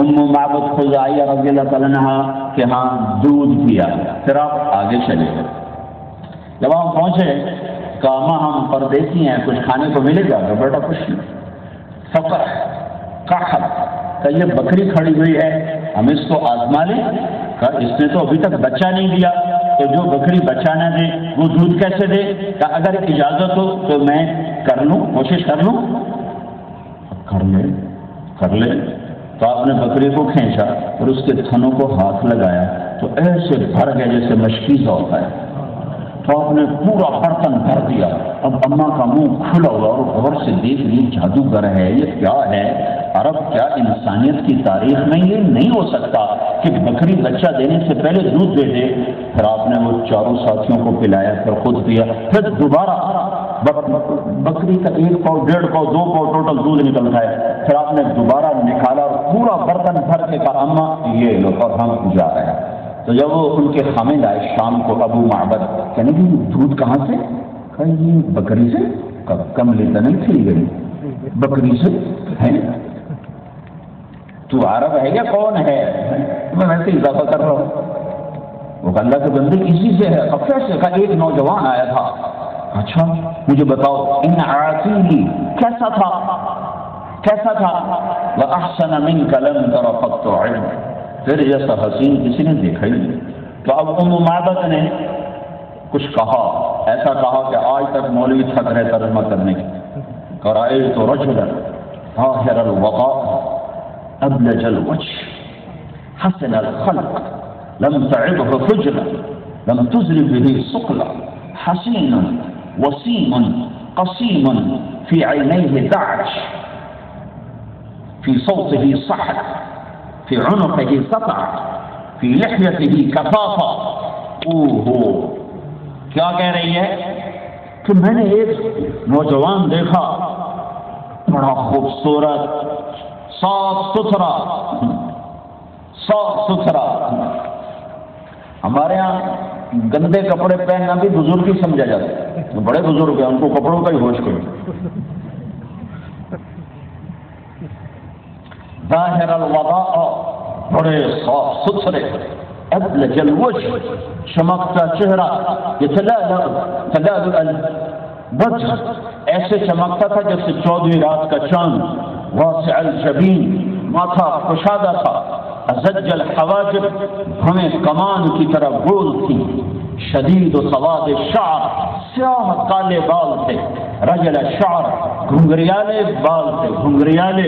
ام معبد خزاعیہ رضی اللہ تعالیٰ عنہا کے ہاں دودھ پیا، پھر آپ آگے چلے گئے۔ جب ہم پہنچے کہا ماں ہم پردیسی ہیں، کچھ کھانے کو ملے گا؟ بیٹا کچھ نہیں، فقر قحط، کہ یہ بکری کھڑی ہوئی ہے ہم اس کو آزما لیں، کہ اس نے تو ابھی تک بچہ نہیں دیا، تو جو بکری بچہ نہ دے وہ دودھ کیسے دے؟ کہ اگر اجازت ہو تو میں کر لوں، کوشش کر لوں۔ کر لے۔ تو آپ نے بکری کو کھینچا اور اس کے تھنوں کو ہاتھ لگایا تو ایسے بھر گئے جیسے مشکیزہ ہوتا ہے، تو آپ نے پورا برتن بھر دیا۔ اب اماں کا منہ کھلا ہوا اور غور سے دیکھ لی، جادوگر ہے یہ، کیا ہے؟ عرب کیا انسانیت کی تاریخ میں یہ نہیں ہو سکتا کہ بکری بچہ دینے سے پہلے دودھ دے دے۔ پھر آپ نے وہ چاروں ساتھیوں کو پلایا، پھر خود پیا، پھر دوبارہ بکری کا 1 پاؤ 1.5 پاؤ 2 پاؤ ٹوٹل دودھ نکلتا ہے، پھر آپ نے دوبارہ نکالا اور پورا برتن بھر کے کہا اماں یہ لو، اور ہم جا رہے ہیں۔ تو جب وہ ان کے خامد آئے شام کو ابو معبد، کہنے کہ دودھ کہاں سے؟ کہا یہ بکری سے۔ کملی تو نہیں تھی گئی، بکری سے ہے؟ تو عرب ہے یا کون ہے؟ میں ویسے اضافہ کر رہا ہوں۔ وہ اللہ کے بندے اسی سے ہے۔ اب کیسے؟ کہا ایک نوجوان آیا تھا، اچھا مجھے بتاؤ ان عاطیلی کیسا تھا؟ وَأَحْسَنَ مِنْكَ لَمْ تَرَ قَطُّ عَيْنٍ، تیرے جیسا حسین کسی نے دیکھا ہی نہیں۔ تو اب ام معبد نے کچھ کہا، ایسا کہا کہ آج تک مولوی تھک رہے ترجمہ کرنے کی۔ رأيت رجلا طاهر الوضاء أبلج الوجه حسن الخلق لم تعبه فجلا لم تزر به صقلا حسين وسيم قسيم في عينيه دعج في صوته صحك في عنقه سطع في لحيته كفافة۔ کیا کہہ رہی ہے کہ میں نے ایک نوجوان دیکھا، بڑا خوبصورت، صاف ستھرا۔ ہمارے ہاں گندے کپڑے پہننا بھی بزرگی سمجھا جاتا ہے، بڑے بزرگ ہیں ان کو کپڑوں کا ہی ہوش کرو۔ ظاہر الوضاء، بڑے صاف ستھرے، ابلج الوجه، چمکتا چہرہ، تلالع الوجه، ایسے چمکتا تھا جیسے 14ویں رات کا چاند، واسع الجبین، ماتھا کشادہ تھا، ازج الحواجب، ہمیں کمان کی طرح گول تھی، شدید و سواد الشعر، سیاہ کالے بال تھے، رجل الشعر، گھنگریالے بال تھے، گھنگریالے،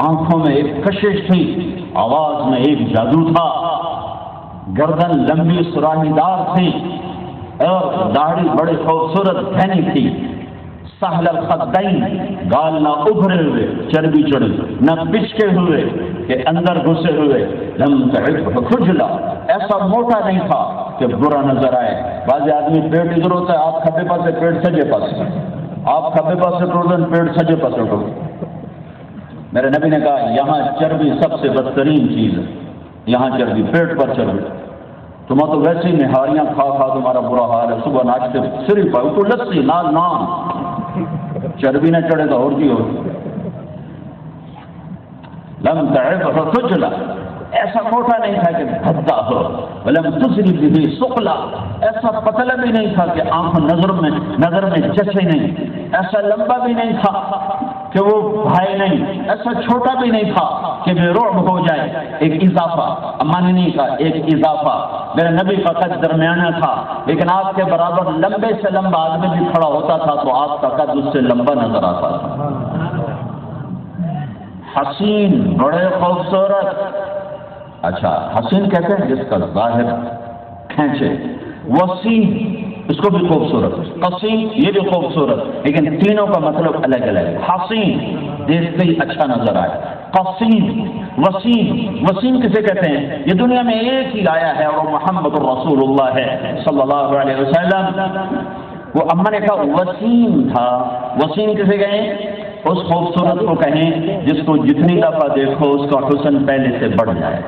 آنکھوں میں ایک کشش تھی، آواز میں ایک جادو تھا، گردن لمبی سراہی دار تھی اور داڑھی بڑی خوبصورت گھنی تھی، سہل الخدین، گال نہ ابھرے ہوئے چربی چڑھی، نہ پچکے ہوئے کہ اندر گھسے ہوئے، لم تعرف خجلا، ایسا موٹا نہیں تھا کہ برا نظر آئے۔ بعض آدمی پیٹ ادھر ہوتا ہے، آپ کھبے پاسے پیٹ سجے پاسے، آپ کھبے پاسے ٹوٹن پیٹ سجے پاسے ٹوٹ۔ میرے نبی نے کہا یہاں چربی سب سے بدترین چیز ہے، یہاں چربی، پیٹ پر چربی۔ تم تو ویسے ہی نہاریاں کھا کھا تمہارا برا حال ہے، صبح ناشتے صرف تو لسی نال نان، چربی نہ چڑھے تو اور کی ہو۔ لم تعرف خجلا، ایسا موٹا نہیں تھا کہ بھدا ہو، ولم تسری به ثقلا، ایسا پتلا بھی نہیں تھا کہ آنکھ نظر میں جچے نہیں، ایسا لمبا بھی نہیں تھا کہ وہ بھائی نہیں، ایسا چھوٹا بھی نہیں تھا کہ بے رعب ہو جائے۔ ایک اضافہ، امانی کا ایک اضافہ، میرے نبی کا قد درمیانہ تھا، لیکن آپ کے برابر لمبے سے لمبا آدمی بھی کھڑا ہوتا تھا تو آپ کا قد اس سے لمبا نظر آتا تھا۔ حسین، بڑے خوبصورت، اچھا حسین کہتے ہیں جس کا ظاہر کھینچے، وسیم اس کو بھی خوبصورت، قسیم یہ بھی خوبصورت، لیکن تینوں کا مطلب الگ الگ ہے۔ حسین دیکھتے ہی اچھا نظر آئے، قسیم، وسیم، وسیم کسے کہتے ہیں؟ یہ دنیا میں ایک ہی آیا ہے اور محمد الرسول اللہ ہے صلی اللہ علیہ وسلم۔ وہ اما نے کہا وسیم تھا، وسیم کسے کہیں؟ اس خوبصورت کو کہیں جس کو جتنی دفعہ دیکھو اس کا حسن پہلے سے بڑھ جائے،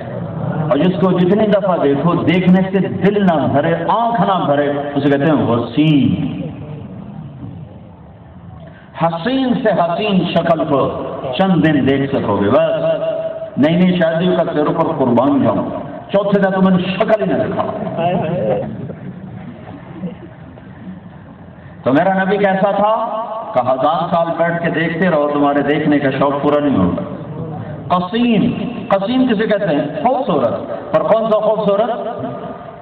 اور جس کو جتنی دفعہ دیکھو دیکھنے سے دل نہ بھرے، آنکھ نہ بھرے، اسے کہتے ہیں وسیم۔ حسین سے حسین شکل کو چند دن دیکھ سکو گے، بس نئی نئی شادیوں کا تیروں پر قربان جاؤں، چوتھے دن تمہیں شکل ہی نہ دکھا۔ تو میرا نبی کیسا تھا؟ کہ 1000 سال بیٹھ کے دیکھتے رہو تمہارے دیکھنے کا شوق پورا نہیں ہوگا۔ قسیم، قسیم کسے کہتے ہیں؟ خوبصورت، پر کون سا خوبصورت؟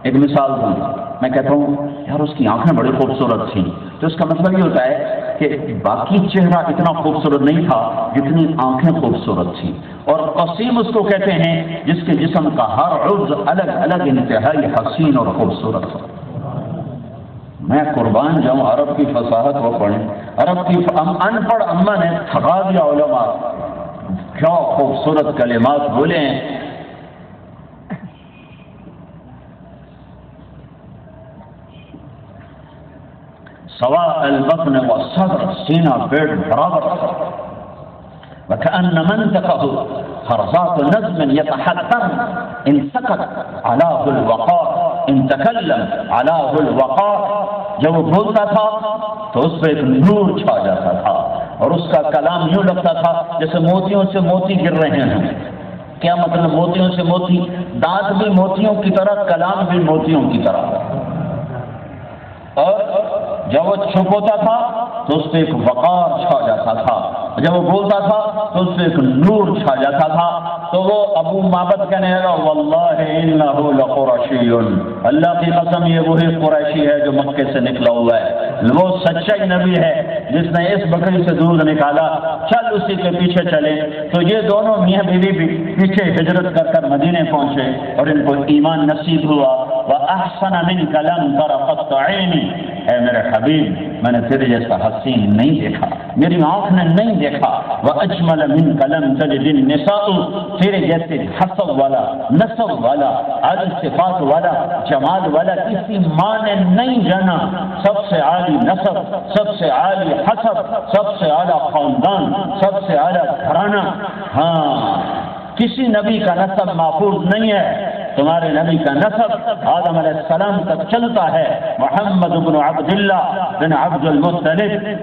ایک مثال دوں، میں کہتا ہوں یار اس کی آنکھیں بڑی خوبصورت تھیں، تو اس کا مطلب یہ ہوتا ہے کہ باقی چہرہ اتنا خوبصورت نہیں تھا جتنی آنکھیں خوبصورت تھیں۔ اور قسیم اس کو کہتے ہیں جس کے جسم کا ہر عضو الگ الگ انتہائی حسین اور خوبصورت ہو۔ میں قربان جاؤں عرب کی فصاحت وہ پڑھیں، عرب کی ان پڑھ اما نے تھکا دیا علماء، کیا خوبصورت کلمات بولے ہیں۔ سواء البطن والصدر، سینہ پیٹ برابر، وكأن منطقه خرزات نظم يتحدث، ان سكت علاه الوقار، ان تكلم علاه الوقار۔ جب وہ بولتا تھا تو اس پہ ایک نور چھا جاتا تھا، اور اس کا کلام یوں لگتا تھا جیسے موتیوں سے موتی گر رہے ہیں۔ کیا مطلب موتیوں سے موتی؟ دانت بھی موتیوں کی طرح، کلام بھی موتیوں کی طرح۔ اور جب وہ چھپ ہوتا تھا تو اس پہ ایک وقار چھا جاتا تھا، جب وہ بولتا تھا تو اس پہ ایک نور چھا جاتا تھا۔ تو وہ ابو معبد کہنے لگا واللہ انہ لقرشی، اللہ کی قسم یہ وہی قریشی ہے جو مکے سے نکلا ہوا ہے، وہ سچا نبی ہے جس نے اس بکری سے دودھ نکالا، چل اسی کے پیچھے چلے۔ تو یہ دونوں میاں بیوی بھی پیچھے ہجرت کر کر مدینے پہنچے اور ان کو ایمان نصیب ہوا۔ وَأَحْسَنَ مِنْكَ لَمْ تَرَ قَطَّ عَيْنِي، اے میرے حبیب میں نے تیرے جیسا حسین نہیں دیکھا، میری آنکھ نے نہیں دیکھا۔ وَأَجْمَلَ مِنْكَ لَمْ تَجِدِ النِّسَاءُ، تیرے جیسے حسب والا، نسب والا، عالی صفات والا، جمال والا کسی ماں نے نہیں جانا۔ سب سے عالی نسب، سب سے عالی حسب، سب سے اعلیٰ خاندان، سب سے اعلیٰ گھرانہ۔ ہاں کسی نبی کا نسب محفوظ نہیں ہے، تمہارے نبی کا نسب آدم علیہ السلام تک چلتا ہے۔ محمد بن عبداللہ بن عبد المطلب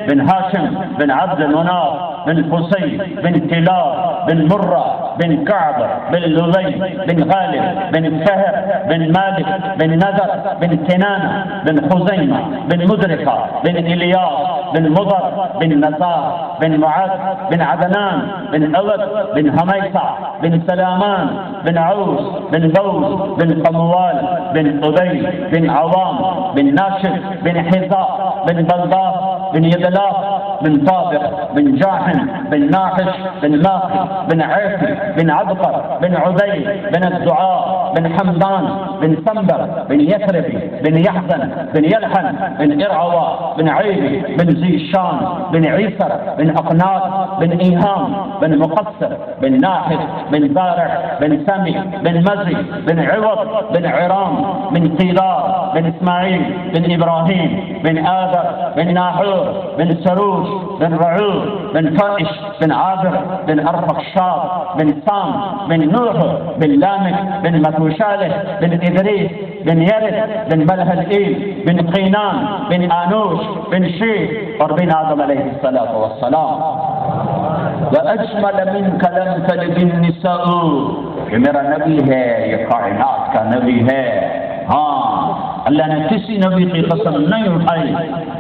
بن ہاشم بن عبد مناف بن قصی بن کلاب بن مرہ بن كعب بن لؤي بن غالب بن فهر بن مالك بن نذر بن كنانة بن خزيمة بن مدركة بن إلياس بن مضر بن نزار بن معاذ بن عدنان بن أود بن هميسة بن سلامان بن عوس بن بوز بن قموال بن أبي بن عوام بن ناشف بن حذاء بن بلداء بن يدلاف بن طابق بن جاحن بن ناحش بن ماخي بن عيسي بن عبقر بن عدي بن الدعاء بن حمدان بن سنبر بن يثربي بن يحزن بن يلحن بن إرعوى بن عيبي بن زيشان بن عيسر بن أقناط بن إيهام بن مقصر بن ناحس بن زارع بن سمي بن مزي بن عوض بن عرام بن قيلار بن إسماعيل بن إبراهيم بن آذر بن ناحور بن سروج بن رعوب بن فائش بن عابر بن أرفخشاد بن سام بن نوح بن لامك بن متوشالح بن إدريس بن يرد بن ملهلئيل بن قينان بن آنوش بن شيخ اور بن آدم علیہ السلام. وأجمل منك لم تلد النساء، یہ میرا نبی ہے، یہ کائنات کا نبی ہے. ہاں اللہ نے کسی نبی کی قسم نہیں اٹھائی،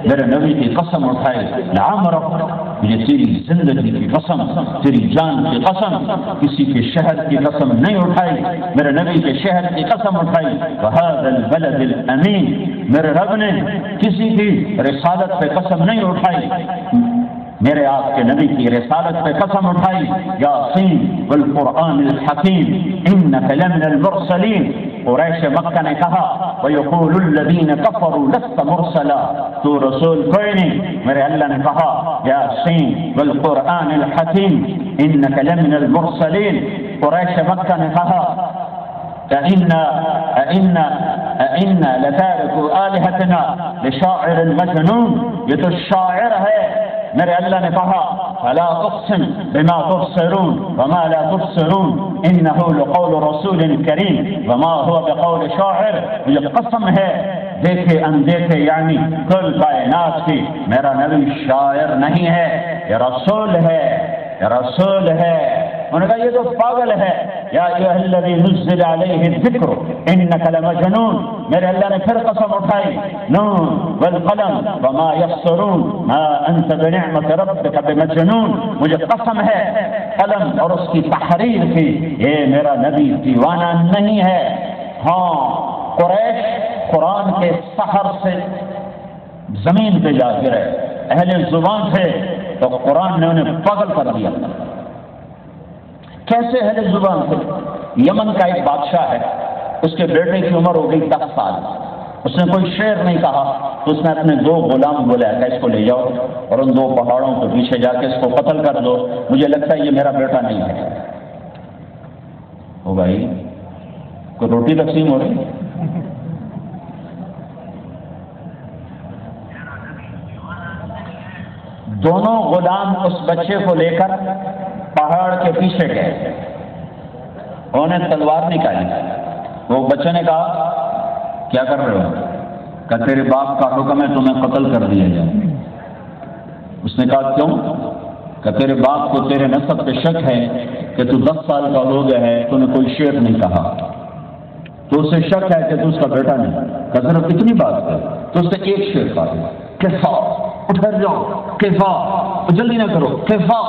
میرے نبی کی قسم اٹھائی. لعمرک، یہ تیری زندگی کی قسم، تیری جان کی قسم. کسی کے شہر کی قسم نہیں اٹھائی، میرے نبی کے شہر کی قسم اٹھائی. وهذا البلد الامین، میرے رب نے کسی کی رسالت پہ قسم نہیں اٹھائی، میرے آپ کے نبی کی رسالت پہ قسم اٹھائی. یاسین والقرآن الحکیم انک لمن المرسلین. قریش مکہ نے کہا وَيَقُولُ الَّذِينَ كَفَرُوا لَسْتَ مُرْسَلًا، تو رسول کوئی نہیں. میرے اللہ نے کہا یاسین والقرآن الحکیم انک لمن المرسلین. قریش مکہ نے کہا أئنا لتاركوا آلهتنا لشاعر مجنون، یہ تو شاعر ہے. میرے اللہ نے کہا فلا اقسم بما تبصرون وما لا تبصرون انه لقول رسول کریم وما هو بقول شاعر. یہ قسم ہے دیکھے اندیکھے یعنی کل کائنات کی، میرا نبی شاعر نہیں ہے، یہ رسول ہے، یہ رسول ہے. انہوں نے کہا یہ تو پاگل ہے. یا ایھا الذی نزل علیہ الذکر انک لمجنون. میرے اللہ نے پھر قسم اٹھائی نون والقلم وما یسطرون ما انت بنعمت ربک بمجنون. مجھے قسم ہے قلم اور اس کی تحریر کی، یہ میرا نبی دیوانہ نہیں ہے. ہاں قریش قرآن کے سحر سے زمین پہ جا گرے، اہل زبان تھے تو قرآن نے انہیں پاگل کر دیا. کیسے اہل زبان تھے؟ یمن کا ایک بادشاہ ہے، اس کے بیٹے کی عمر ہو گئی 10 سال. اس نے کوئی شعر نہیں کہا تو اس نے اپنے 2 غلام بلایا کہ اس کو لے جاؤ اور ان 2 پہاڑوں کے پیچھے جا کے اس کو قتل کر دو، مجھے لگتا ہے یہ میرا بیٹا نہیں ہے. او بھائی کوئی روٹی تقسیم ہو رہی؟ دونوں غلام اس بچے کو لے کر پہاڑ کے پیچھے گئے، انہوں نے تلوار نکالی. وہ بچے نے کہا کیا کر رہے ہو؟ کہ تیرے باپ کا حکم ہے تمہیں قتل کر دیا جائے. اس نے کہا کیوں؟ کہ تیرے باپ کو تیرے نسب پہ شک ہے کہ تو 10 سال کا ہو گیا ہے، تو نے کوئی شعر نہیں کہا، تو اسے شک ہے کہ تو اس کا بیٹا نہیں. کہ صرف اتنی بات ہے تو اس نے ایک شعر کہا کیفا، اٹھ جاؤ کیفا، جلدی نہ کرو، کیفا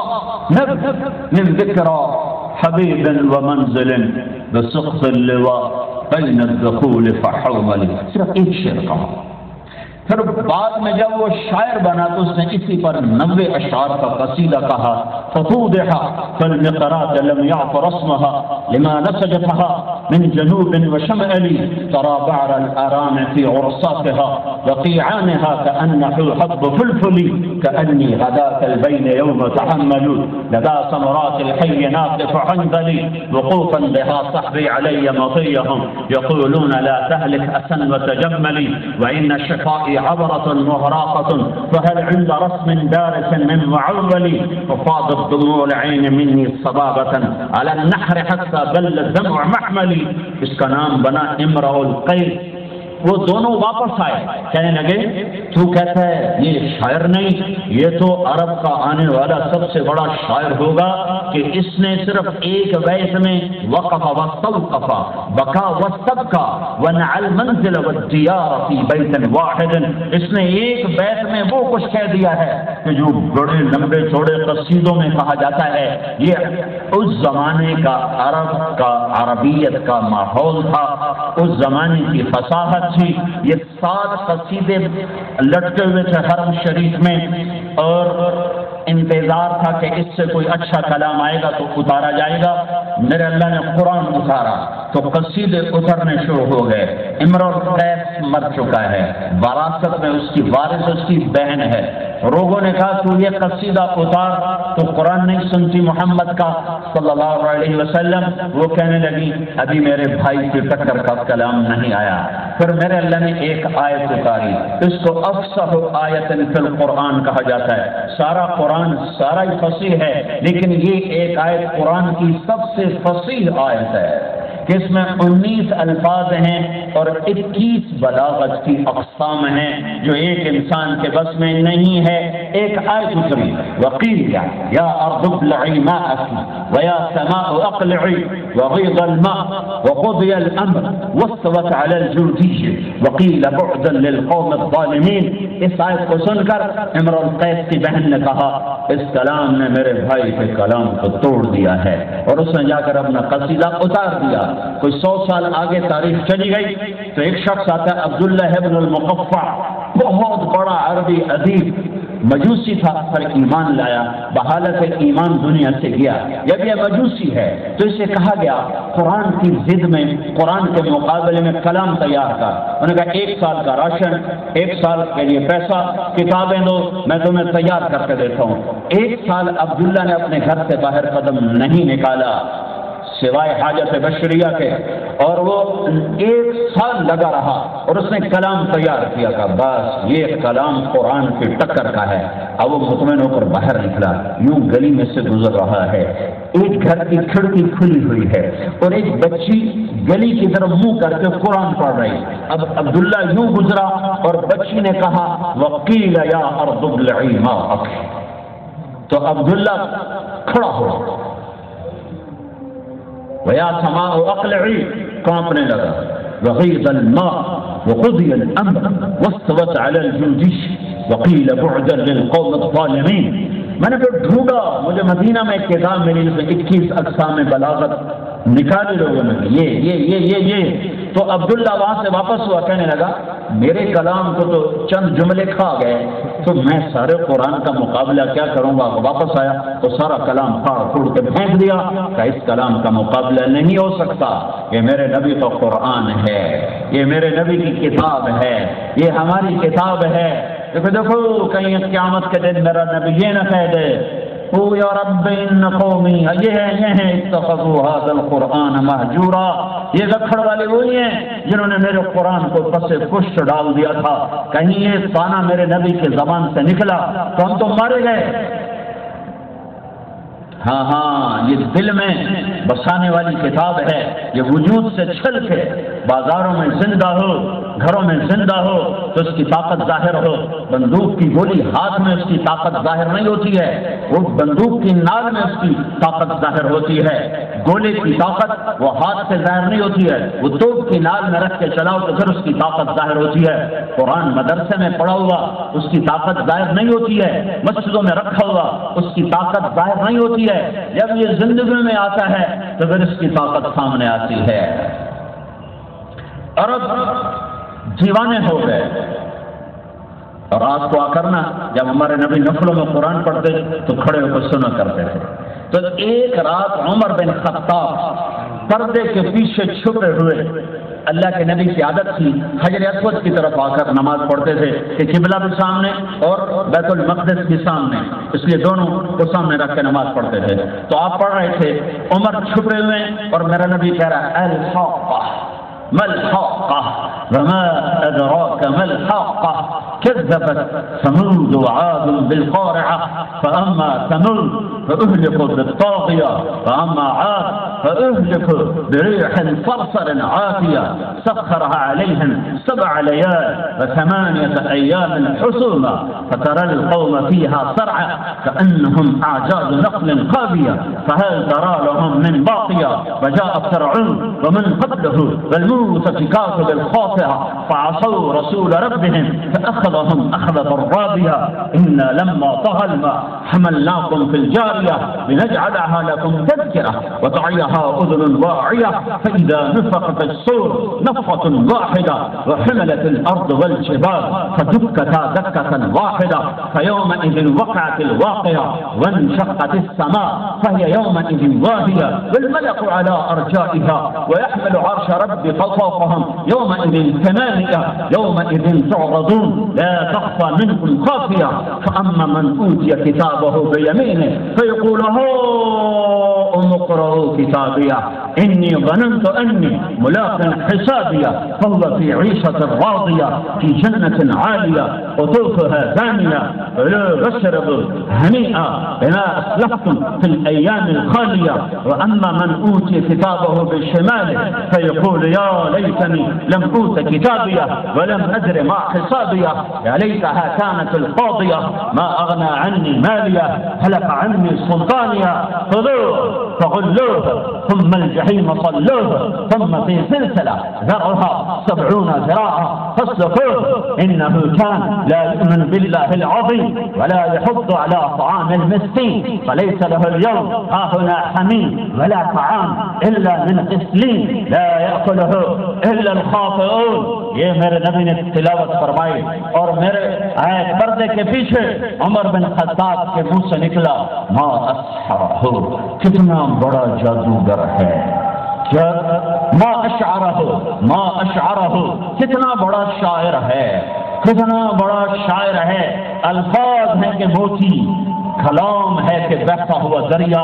من ذکرى حبیب ومنزل بسقف اللواء بین الدخول فحومل. صرف ایک شعر کہا. پھر بعد میں جب وہ شاعر بنا تو اس نے اسی پر 90 اشعار کا قصیدہ کہا. ففوضح فالمقرات لم يعف رسمها لما نسجتها من جنوب وشمال ترى بعر الآرام في عرصاتها وقيعانها كأنه حب فلفل كأني غداة البين يوم تحمل لدى ثمرات الحي ناطف حنظلي وقوفا بها صحبي علي مطيهم يقولون لا تهلك أسا وتجملي وإن شفائي عبرة مهراقة فهل عند رسم دارس من معول وفاضت دموع العين مني صبابة على النحر حتى بل الدمع محملي. اس کا نام بنا امرؤ القیس. وہ دونوں واپس آئے، کہنے لگے تو کہتا ہے یہ شاعر نہیں، یہ تو عرب کا آنے والا سب سے بڑا شاعر ہوگا کہ اس نے صرف ایک بیت میں وقف واستوقف بکا واستبکا ونعى المنزل والديار في بیت واحد، اس نے ایک بیت میں وہ کچھ کہہ دیا ہے کہ جو بڑے لمبے چوڑے قصیدوں میں کہا جاتا ہے۔ یہ اس زمانے کا عرب کا عربیت کا ماحول تھا، اس زمانے کی فصاحت تھی۔ یہ 7 قصیدے لٹکے ہوئے تھے حرم شریف میں، اور انتظار تھا کہ اس سے کوئی اچھا کلام آئے گا تو اتارا جائے گا۔ میرے اللہ نے قرآن اتارا تو قصیدے اترنے شروع ہو گئے۔ امرؤ القیس مر چکا ہے، وراثت میں اس کی وارث اس کی بہن ہے۔ لوگوں نے کہا تو یہ قصیدہ اتار، تو قرآن نہیں سنتی محمد کا صلی اللہ علیہ وسلم۔ وہ کہنے لگی ابھی میرے بھائی کی ٹکر کا کلام نہیں آیا۔ پھر میرے اللہ نے ایک آیت اتاری، اس کو افصح آیت فی القرآن کہا جاتا ہے۔ سارا قرآن سارا ہی فصیح ہے، لیکن یہ ایک آیت قرآن کی سب سے فصیح آیت ہے کہ اس میں 19 الفاظ ہیں اور 21 بلاغت کی اقسام ہیں جو ایک انسان کے بس میں نہیں ہے۔ ایک آیت اتری وقیل یا ارض ابلعی ماءک ویا سماء اقلعی وغیض الماء وقضی الامر واستوت علی الجودی وقیل بعدا للقوم الظالمین۔ اس آیت کو سن کر امرؤ القیس کی بہن نے کہا اس کلام نے میرے بھائی کے کلام کو توڑ دیا ہے، اور اس نے جا کر اپنا قصیدہ اتار دیا۔ کوئی 100 سال آگے تاریخ چلی گئی تو ایک شخص آتا ہے عبداللہ ابن المقفع، بہت بڑا عربی ادیب، مجوسی تھا پر ایمان لایا، بحالت ایمان دنیا سے گیا۔ جب یہ مجوسی ہے تو اسے کہا گیا قرآن کی ضد میں، قرآن کے مقابلے میں کلام تیار کر۔ انہوں نے کہا 1 سال کا راشن، 1 سال کے لیے پیسہ، کتابیں دو، میں تمہیں تیار کر کے دیتا ہوں۔ 1 سال عبداللہ نے اپنے گھر سے باہر قدم نہیں نکالا سوائے حاجت بشریہ کے، اور وہ 1 سال لگا رہا اور اس نے کلام تیار کیا کہ بس یہ کلام قرآن کی ٹکر کا ہے۔ اب وہ مطمئن ہو کر باہر نکلا، یوں گلی میں سے گزر رہا ہے، ایک گھر کی کھڑکی کھلی ہوئی ہے اور ایک بچی گلی کی طرف منہ کر کے قرآن پڑھ رہی۔ اب عبداللہ یوں گزرا اور بچی نے کہا وقیل یا ارض ابلعی ماءک، تو عبداللہ کھڑا ہوا، ویا سماء اقلعی کانپنے لگا، وغیض الماء وقضی الامر واستوت علی الجودی وقیل بعدا للقوم الظالمین۔ میں نے پھر ڈھونڈا، مجھے مدینہ میں ایک کتاب ملی جس میں 21 اقسام بلاغت نکالی لوگوں نے، یہ تو عبداللہ وہاں سے واپس ہوا، کہنے لگا میرے کلام کو تو چند جملے کھا گئے تو میں سارے قرآن کا مقابلہ کیا کروں گا۔ واپس آیا تو سارا کلام پھاڑ پھوڑ کے پھینک دیا کہ اس کلام کا مقابلہ نہیں ہو سکتا، یہ میرے نبی کا قرآن ہے، یہ میرے نبی کی کتاب ہے، یہ ہماری کتاب ہے۔ دیکھو کہیں قیامت کے دن میرا نبی یہ نہ کہہ دے او یا رب ان قومی یہ ہیں اتخذوا هذا القرآن مہجورا، یہ گکھڑ والے وہی ہیں جنہوں نے میرے قرآن کو پس پشت ڈال دیا تھا، کہیں یہ تانا میرے نبی کے زبان سے نکلا تو ہم تو مارے گئے۔ ہاں یہ دل میں بسانے والی کتاب ہے، یہ وجود سے چھل کے بازاروں میں زندہ ہو، گھروں میں زندہ ہو تو اس کی طاقت ظاہر ہو۔ بندوق کی گولی ہاتھ میں اس کی طاقت ظاہر نہیں ہوتی ہے، وہ بندوق کی نال میں اس کی طاقت ظاہر ہوتی ہے۔ گولے کی طاقت وہ ہاتھ سے ظاہر نہیں ہوتی ہے، وہ توپ کی نال میں رکھ کے چلاؤ تو پھر اس کی طاقت ظاہر ہوتی ہے۔ قرآن مدرسے میں پڑھا ہوا اس کی طاقت ظاہر نہیں ہوتی ہے، مسجدوں میں رکھا ہوا اس کی طاقت ظاہر نہیں ہوتی ہے، جب یہ زندگی میں آتا ہے تو پھر اس کی طاقت سامنے آتی ہے۔ عرب دیوانے ہو گئے، اور رات کو آ کرنا جب ہمارے نبی نفلوں میں قرآن پڑھتے تو کھڑے ہو کر سنا کرتے تھے۔ تو ایک رات عمر بن خطاب پردے کے پیچھے چھپے ہوئے، اللہ کے نبی کی عادت تھی حجر اسود کی طرف آ کر نماز پڑھتے تھے کہ قبلہ بھی سامنے اور بیت المقدس بھی سامنے، اس لیے دونوں کو سامنے رکھ کے نماز پڑھتے تھے۔ تو آپ پڑھ رہے تھے، عمر چھپے ہوئے اور میرا نبی کہہ رہا ہے الحاقہ ما الحاقہ وما ادراک ما الحاقہ، كذبت ثمود وعاد بالقارعة فأما ثمود فأهلكوا بالطاغية وأما عاد فأهلكوا بريح صرصر عاتية سخرها عليهم 7 ليال و8 أيام حسوما فترى القوم فيها صرعى كأنهم أعجاز نخل خاوية فهل ترى لهم من باقية وجاء فرعون ومن قبله والمؤتفكات بالخاطئة فعصوا رسول ربهم فأخذهم أخذة رابية إنا لما طغى الماء حملناكم في الجارية لنجعلها لكم تذكرة وتعيها أذن واعية فإذا نفخت الصور نفخة واحدة وحملت الأرض والجبال فدكتا دكة واحدة فيومئذ وقعت الواقعة وانشقت السماء فهي يومئذ واهية والملك على أرجائها ويحمل عرش ربك فوقهم يومئذ 8 يومئذ تعرضون لا تخفى منكم خافية فأما من أوتي كتابه بيمينه فيقول هاؤم اقرءوا كتابيه إني ظننت أني ملاق حسابيه فهو في عيشة راضية في جنة عالية قطوفها دانية كلوا واشربوا هنيئا بما أسلفتم في الأيام الخالية وأما من أوتي كتابه بشماله فيقول يا ليتني لم أوت كتابيه ولم أدر ما حسابيه يا ليتها كانت القاضية ما أغنى عني ماليه هلك عني سلطانيه خذوه فغلوه ثم الجحيم صلوه ثم في سلسلة ذرعها 70 ذراعا فاسلكوه إنه كان لا يؤمن بالله العظيم ولا يحض على طعام المسكين فليس له اليوم هاهنا حميم ولا طعام إلا من غسلين لا يأكله إلا الخاطئون. یہ میرے نبی نے تلاوت فرمائی اور میرے پردے کے پیچھے عمر بن خطاب کے منہ سے نکلا ما اسحرہ کتنا بڑا جادوگر ہے کیا ما اشعرہ کتنا بڑا شاعر ہے کتنا بڑا شاعر ہے الفاظ ہیں کہ موتی کلام ہے کہ بہتا ہوا دریا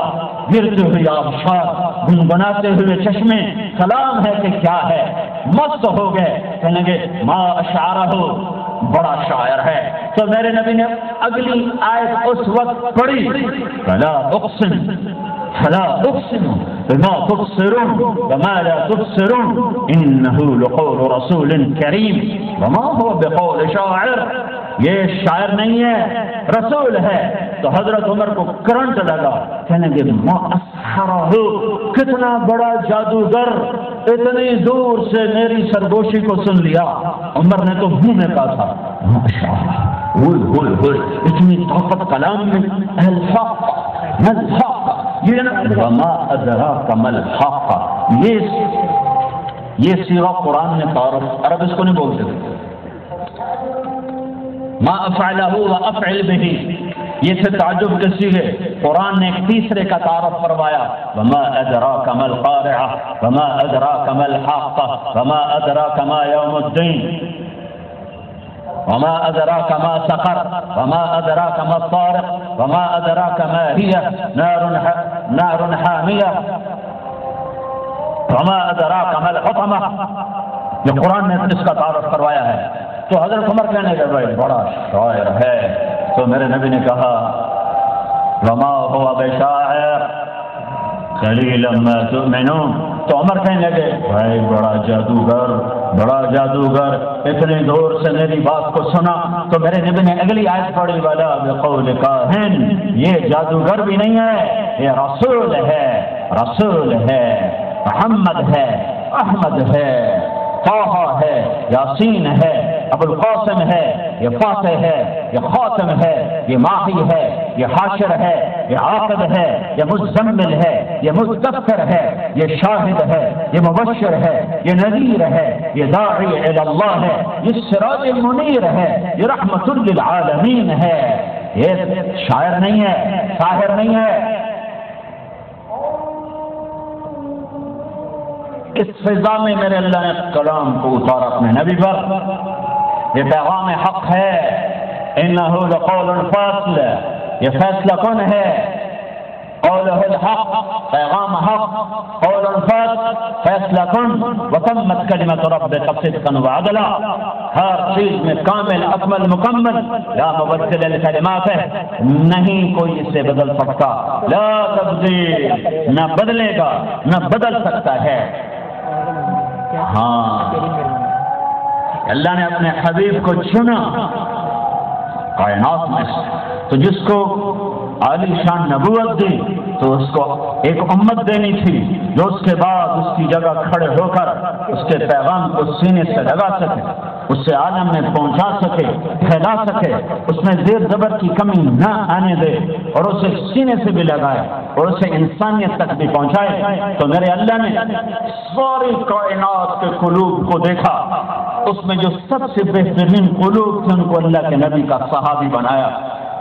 گرتے ہوئے آبشار گنگناتے ہوئے چشمے کلام ہے کہ کیا ہے مست ہو گئے کہنے گے ما اشعرہ بڑا شاعر ہے. تو میرے نبی نے اگلی آیت اس وقت پڑھی فلا اقسم بما تبصرون وما لا تبصرون انه لقول رسول کریم وما هو بقول شاعر. یہ شاعر نہیں ہے رسول ہے. تو حضرت عمر کو کرنٹ لگا کہنے گے ما اسحرہ کتنا بڑا جادوگر اتنی دور سے میری سرگوشی کو سن لیا. عمر نے تو منہ میں کہا تھا اتنی طاقت کلام میں الحق وما ادراک ما الحق. یہ سیغہ قرآن نے تعارف عرب اس کو نہیں بولتے ما افعلہ و افعل بہ یہ سے تعجب کے سیغے قرآن نے ایک تیسرے کا تعارف فرمایا وما ادراک ما القارعہ وما ادراک ما الحق وما ادراک ما یوم الدین وما ادراک ما سقر وما ادراک ما الطارق وما ادراک ما هي نار حامیہ وما ادراک ما الحطمہ. یہ قرآن نے اس کا تعارف کروایا ہے. تو حضرت عمر کہنے لگے بھائی بڑا شاعر ہے. تو میرے نبی نے کہا وما هو بشاعر قلیلا ما تؤمنون. تو عمر کہنے لگے بھائی بڑا جادوگر اتنے دور سے میری بات کو سنا. تو میرے نبی نے اگلی آیت پڑھی ولا بقول کاہن یہ جادوگر بھی نہیں ہے یہ رسول ہے محمد ہے احمد ہے طہ ہے یاسین ہے ابو القاسم ہے یہ فاتح ہے یہ خاتم ہے یہ ماہی ہے یہ حاشر ہے یہ عاقب ہے یہ مزمل ہے یہ مدثر ہے یہ شاہد ہے یہ مبشر ہے یہ نذیر ہے یہ داعی الی اللہ ہے یہ سراج المنیر ہے یہ رحمت للعالمین ہے. یہ شاعر نہیں ہے ساحر نہیں ہے. اس فضا میں میرے اللہ نے کلام کو اتارا اپنے نبی پر. یہ پیغام حق ہے. انہ لقول فاصل یہ فیصلہ کون ہے قولہ الحق، پیغام حق، قول الفضل، فیصلہ کن، وتمت کلمۃ ربک صدقا وعدلا، ہر چیز میں کامل اکمل مکمل، لا مبدل لکلماتہ، نہیں کوئی اسے بدل سکتا، لا تبدیل، نہ بدلے گا نہ بدل سکتا ہے۔ ہاں اللہ نے اپنے حبیب کو چنا کائنات میں سے، تو جس کو عالی شان نبوت دی تو اس کو ایک امت دینی تھی جو اس کے بعد اس کی جگہ کھڑے ہو کر اس کے پیغام کو سینے سے لگا سکے، اسے عالم میں پہنچا سکے، پھیلا سکے، اس میں زیر زبر کی کمی نہ آنے دے اور اسے سینے سے بھی لگائے اور اسے انسانیت تک بھی پہنچائے۔ تو میرے اللہ نے ساری کائنات کے قلوب کو دیکھا، اس میں جو سب سے بہترین قلوب تھے ان کو اللہ کے نبی کا صحابی بنایا،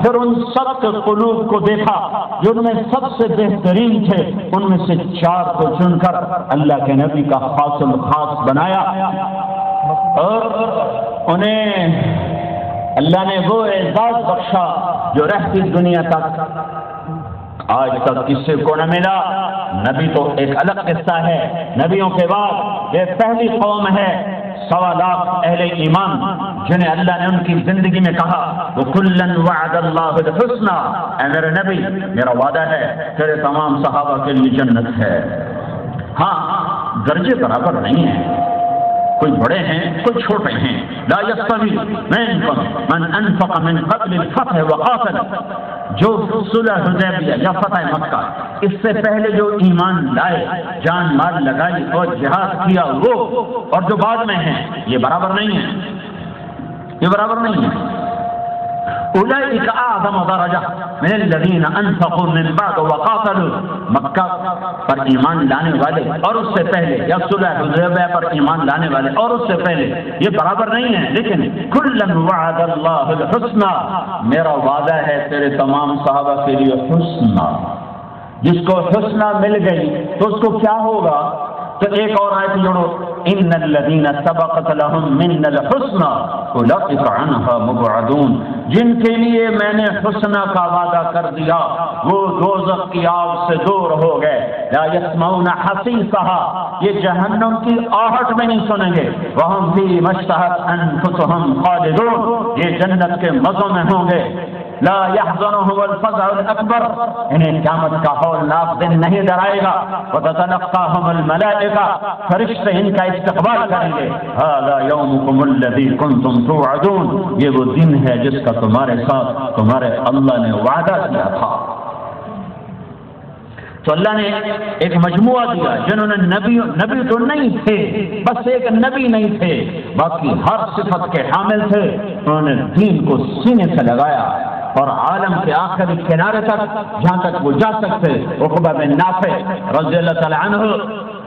پھر ان سب کے قلوب کو دیکھا جو ان میں سب سے بہترین تھے، ان میں سے 4 کو چن کر اللہ کے نبی کا خاص الخاص بنایا، اور انہیں اللہ نے وہ اعزاز بخشا جو رہتی دنیا تک آج تک کسی کو نہ ملا۔ نبی تو ایک الگ قصہ ہے، نبیوں کے بعد یہ پہلی قوم ہے 1.25 لاکھ اہل ایمان جنہیں اللہ نے ان کی زندگی میں کہا وَكُلًّا وَعَدَ اللَّهُ الْحُسْنَى، اے میرے نبی میرا وعدہ ہے تیرے تمام صحابہ کے لیے جنت ہے۔ ہاں درجے برابر نہیں ہیں، کوئی بڑے ہیں کوئی چھوٹے ہیں، لا يستوي منكم من انفق من قبل الفتح وقاتل، جو صلح حدیبیہ یا فتح مکہ اس سے پہلے جو ایمان لائے، جان مال لگائی اور جہاد کیا وہ، اور جو بعد میں ہیں، یہ برابر نہیں ہے، یہ برابر نہیں ہے۔ اولئک اعظم درجہ من الذین انفقوا من بعد وقاتلوا، مکہ پر ایمان لانے والے اور اس سے پہلے، یا صلح حدیبیہ پر ایمان لانے والے اور اس سے پہلے، یہ برابر نہیں ہے، لیکن کلا وعد اللہ الحسنى، میرا وعدہ ہے تیرے تمام صحابہ کے لیے حسنى، جس کو حسنى مل گئی تو اس کو کیا ہوگا؟ تو ایک اور آیت جوڑو، ان الذین سبقت لهم منا الحسنى اولئک عنها مبعدون، جن کے لیے میں نے حسنہ کا وعدہ کر دیا وہ دوزخ کی آگ سے دور ہو گئے، لا يسمعون حسیسها، یہ جہنم کی آہٹ میں نہیں سنیں گے، وهم فی ما اشتہت انفسهم خالدون، یہ جنت کے مزوں میں ہوں گے، لا يحزنهم الفزع الاکبر، انہیں قیامت کا ہولناک دن نہیں ڈرائے گا، وتتلقاهم الملائکہ، فرشتے ان کا استقبال کریں گے، هذا يومكم الذي كنتم توعدون، یہ وہ دن ہے جس کا تمہارے ساتھ تمہارے اللہ نے وعدہ کیا تھا۔ تو اللہ نے ایک مجموعہ دیا جنہوں نے نبی تو نہیں تھے، بس ایک نبی نہیں تھے، باقی ہر صفت کے حامل تھے، انہوں نے دین کو سینے سے لگایا اور عالم کے آخری کنارے تک جہاں تک وہ جا سکتے، عقبہ بن نافع رضی اللہ تعالی عنہ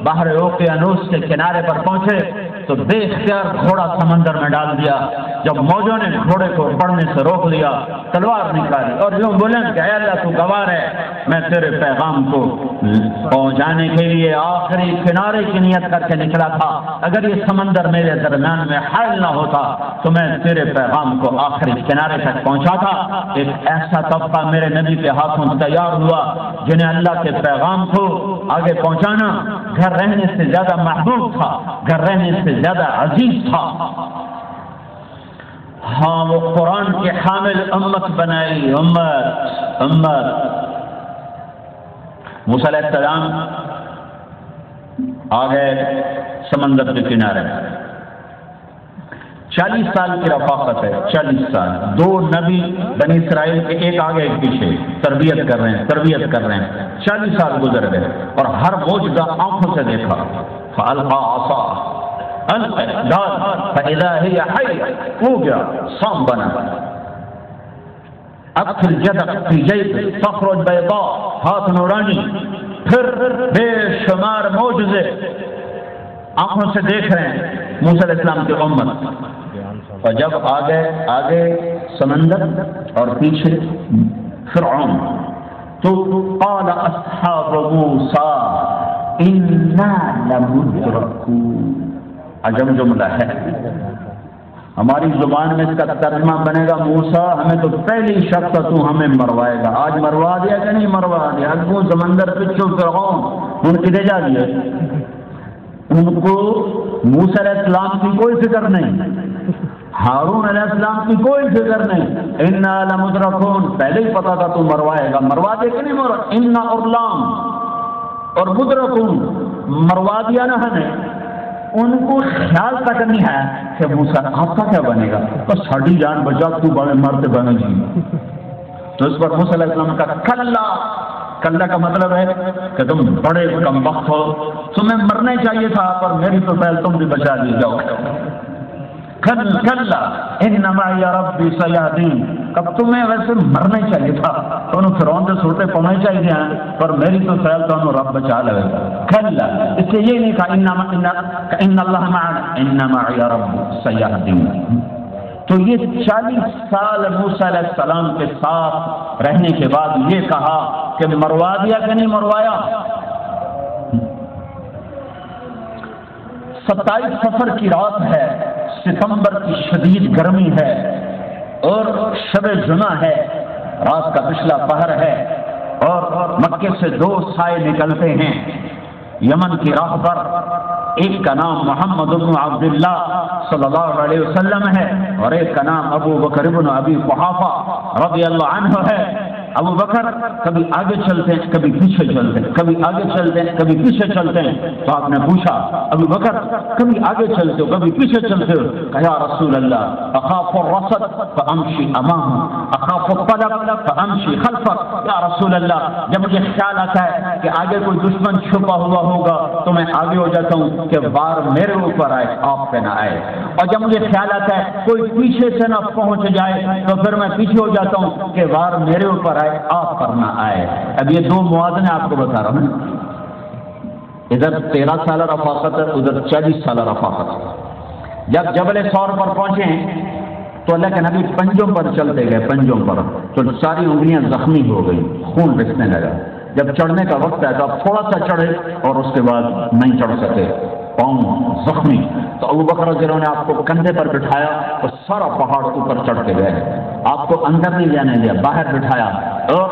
بحر اوقیانوس کے کنارے پر پہنچے تو بے اختیار گھوڑا سمندر میں ڈال دیا، جب موجوں نے گھوڑے کو بڑھنے سے روک لیا، تلوار نکالی اور یوں بولیں کہ اے اللہ تو گواہ ہے میں تیرے پیغام کو پہنچانے کے لیے آخری کنارے کی نیت کر کے نکلا تھا، اگر یہ سمندر میرے درمیان میں حائل نہ ہوتا تو میں تیرے پیغام کو آخری کنارے تک پہنچاتا۔ ایک ایسا طبقہ میرے نبی کے ہاتھوں تیار ہوا جنہیں اللہ کے پیغام کو آگے پہنچانا گھر رہنے سے زیادہ محبوب تھا، گھر رہنے سے زیادہ عزیز تھا۔ ہاں وہ قرآن کے حامل امت بنائی، امت موسیٰ علیہ السلام آ گئے سمندر کے کنارے، 40 سال کی رفاقت ہے، 40 سال، 2 نبی بنی اسرائیل کے ایک آگے ایک پیچھے تربیت کر رہے ہیں، 40 سال گزر گئے اور ہر موجودہ آنکھوں سے دیکھا، فَأَلْقَى عَصَاهُ، ڈال فَإِذَا هِيَ حَيَّةٌ، ہو گیا سام بنا، اَدْخِلْ يَدَكَ فِي جَيْبِكَ تَخْرُجْ بَيْضَاءَ، ہاتھ نورانی، پھر بے شمار معجزے آنکھوں سے دیکھ رہے ہیں موسیٰ علیہ السلام کی امت، اور جب آگے سمندر اور پیچھے فرعون، تو قال اصحاب موسیٰ انا لمدرکون، عجم جملہ ہے، ہماری زبان میں اس کا ترجمہ بنے گا موسیٰ ہمیں تو پہلی شخص تو ہمیں مروائے گا. آج مروا دیا کہ نہیں مروا دیا؟ وہ سمندر پچھو فرعون ان کدھر جا دیا؟ ان کو موسیٰ علیہ السلام کی کوئی فکر نہیں، ہارون علیہ السلام کی کوئی فکر نہیں. انا لمدرکون پہلے ہی پتا تھا تو موائے گا. مروا دے کہ نہیں مروا؟ انا اورلام اور مدرکون مروا دیا نا ہمیں. ان کو خیال تک نہیں ہے کہ موسیٰ آپ کا کیا بنے گا، بس ساڑھی جان بچا تو بڑے مرد بنے گی. تو اس پر موسیٰ علیہ السلام کا کلا، کلا کا مطلب ہے کہ تم بڑے کم وقت ہو، تمہیں مرنے چاہیے تھا پر میری تو پہل تم بھی بچا دی جاؤ. کلا ان معی ربی سیہدین، کب تمہیں ویسے مرنا چاہیے تھا تو انہوں فرعون سے صورتیں پڑھنے چاہیے ہیں پر میری تو خیال تو انہوں رب بچا لے گا. کلا اس سے یہ نہیں کہا ان اللہ معنا، ان معی ربی سیہدین. تو یہ 40 سال موسیٰ علیہ السلام کے ساتھ رہنے کے بعد یہ کہا کہ مروا دیا کہ نہیں مروایا. 27 صفر کی رات ہے، ستمبر کی شدید گرمی ہے اور شب جمعہ ہے، رات کا پچھلا پہر ہے اور مکے سے 2 سائے نکلتے ہیں یمن کی راہ پر. ایک کا نام محمد بن عبداللہ صلی اللہ علیہ وسلم ہے اور ایک کا نام ابو بکر بن ابی قحافہ رضی اللہ عنہ ہے. ابو بکر کبھی آگے چلتے ہیں کبھی پیچھے چلتے ہیں، کبھی آگے چلتے ہیں کبھی پیچھے چلتے ہیں. تو آپ نے پوچھا ابو بکر کبھی آگے چلتے ہو کبھی پیچھے چلتے ہو؟ کہ یا رسول اللہ اخاف الرصد فامشی امامہ اخاف الطلب فامشی خلفک. یا رسول اللہ جب مجھے خیال آتا ہے کہ آگے کوئی دشمن چھپا ہوا ہوگا تو میں آگے ہو جاتا ہوں کہ وار میرے اوپر آئے آپ پہ نہ آئے، اور جب مجھے خیال آتا ہے کوئی پیچھے سے نہ پہنچ جائے تو پھر میں پیچھے ہو جاتا ہوں کہ وار میرے اوپر آئے آپ پر نہ آئے. اب یہ 2 موازنے آپ کو بتا رہا ہوں، ادھر 13 سالہ رفاقت ہے ادھر 40 سالہ رفاقت ہے. جب جبل ثور پر پہنچے تو اللہ کے نبی پنجوں پر چلتے گئے، پنجوں پر تو ساری انگلیاں زخمی ہو گئی، خون رسنے لگا. جب چڑھنے کا وقت ہے تو آپ تھوڑا سا چڑھے اور اس کے بعد نہیں چڑھ سکے، پاؤں زخمی. تو ابو بکر رضی اللہ عنہ نے آپ کو کندھے پر بٹھایا اور سارا پہاڑ اوپر چڑھ کے گئے. آپ کو اندر نہیں جانے دیا، باہر بٹھایا اور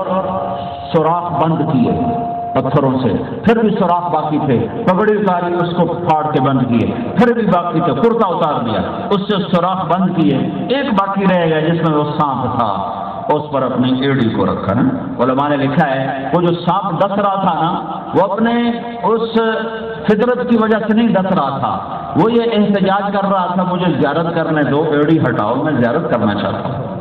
سوراخ بند کیے پتھروں سے. پھر بھی سوراخ باقی تھے، پگڑی اتاری اس کو پھاڑ کے بند کیے. پھر بھی باقی تھے، کرتا اتار دیا، اس سے سوراخ بند کیے. ایک باقی رہ گیا جس میں وہ سانپ تھا، اس پر اپنی ایڑی کو رکھا نا. علماء نے لکھا ہے وہ جو سانپ ڈس رہا تھا نا وہ اپنے اس فطرت کی وجہ سے نہیں ڈس رہا تھا، وہ یہ احتجاج کر رہا تھا مجھے زیارت کرنے دو، ایڑی ہٹاؤ میں زیارت کرنا چاہتا ہوں.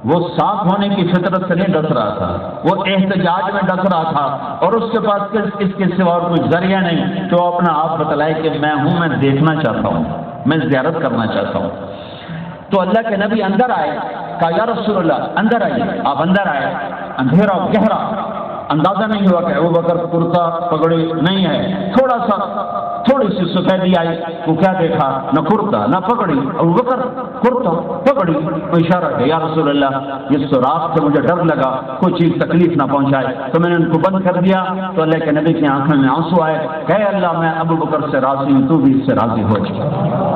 وہ صاف ہونے کی فطرت سے نہیں ڈس رہا تھا، وہ احتجاج میں ڈس رہا تھا اور اس کے پاس اس کے سوا اور کوئی ذریعہ نہیں تو اپنا آپ بتلائے کہ میں ہوں، میں دیکھنا چاہتا ہوں، میں زیارت کرنا چاہتا ہوں. تو اللہ کے نبی اندر آئے، کہا یا رسول اللہ اندر آئیے. آپ اندر آئے، اندھیرا گہرا، اندازہ نہیں ہوا کہ ابو بکر کرتا پگڑی نہیں ہے، تھوڑی سی سفیدی آئی. وہ کیا دیکھا؟ نہ کرتا نہ پگڑی. ابو بکر کرتا پگڑی، کوئی اشارہ کہ یا رسول اللہ یہ سوراخ سے مجھے ڈر لگا کوئی چیز تکلیف نہ پہنچائے تو میں نے ان کو بند کر دیا. تو اللہ کے نبی کی آنکھوں میں آنسو آئے، کہ اللہ میں ابو بکر سے راضی ہوں، تو بھی اس سے راضی ہو جا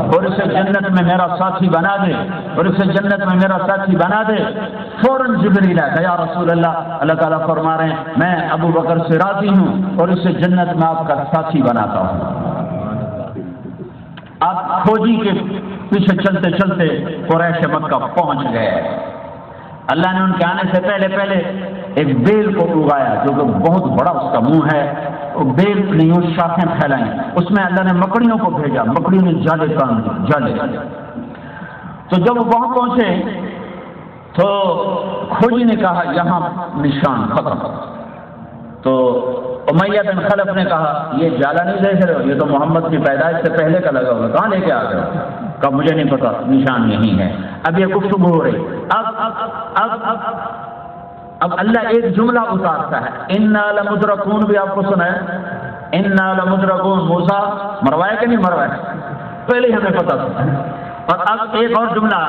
اور اسے جنت میں میرا ساتھی بنا دے، اور اسے جنت میں میرا ساتھی بنا دے. فوراً جبریل آیا کہ یا رسول اللہ تعالیٰ فرما رہے ہیں میں ابو بکر سے راضی ہوں اور اسے جنت میں آپ کا ساتھی بناتا ہوں. آپ کھوجی کے پیچھے چلتے چلتے قریش مکہ پہنچ گئے. اللہ نے ان کے آنے سے پہلے ایک بیل کو اگایا جو کہ بہت بڑا اس کا منہ ہے. وہ بیل نے یوں شاخیں پھیلائیں، اس میں اللہ نے مکڑیوں کو بھیجا، مکڑیوں نے جالے کام جالے. تو جب وہ وہاں پہنچے تو کھوجی نے کہا یہاں نشان ختم. تو امیہ بن خلف نے کہا یہ جالا نہیں دیکھ رہے ہو، یہ تو محمد کی پیدائش سے پہلے کا لگا ہوا، کہاں لے کے آ گئے؟ کہا مجھے نہیں پتا، نشان یہی ہے. اب یہ گفتگو ہو رہی. اب اللہ ایک جملہ اتارتا ہے، انا لمدرکون، بھی آپ کو سنا ہے انا لمدرکون. موسیٰ مروایا کہ نہیں مروایا؟ پہلے ہی ہمیں پتا تھا. اور اب ایک اور جملہ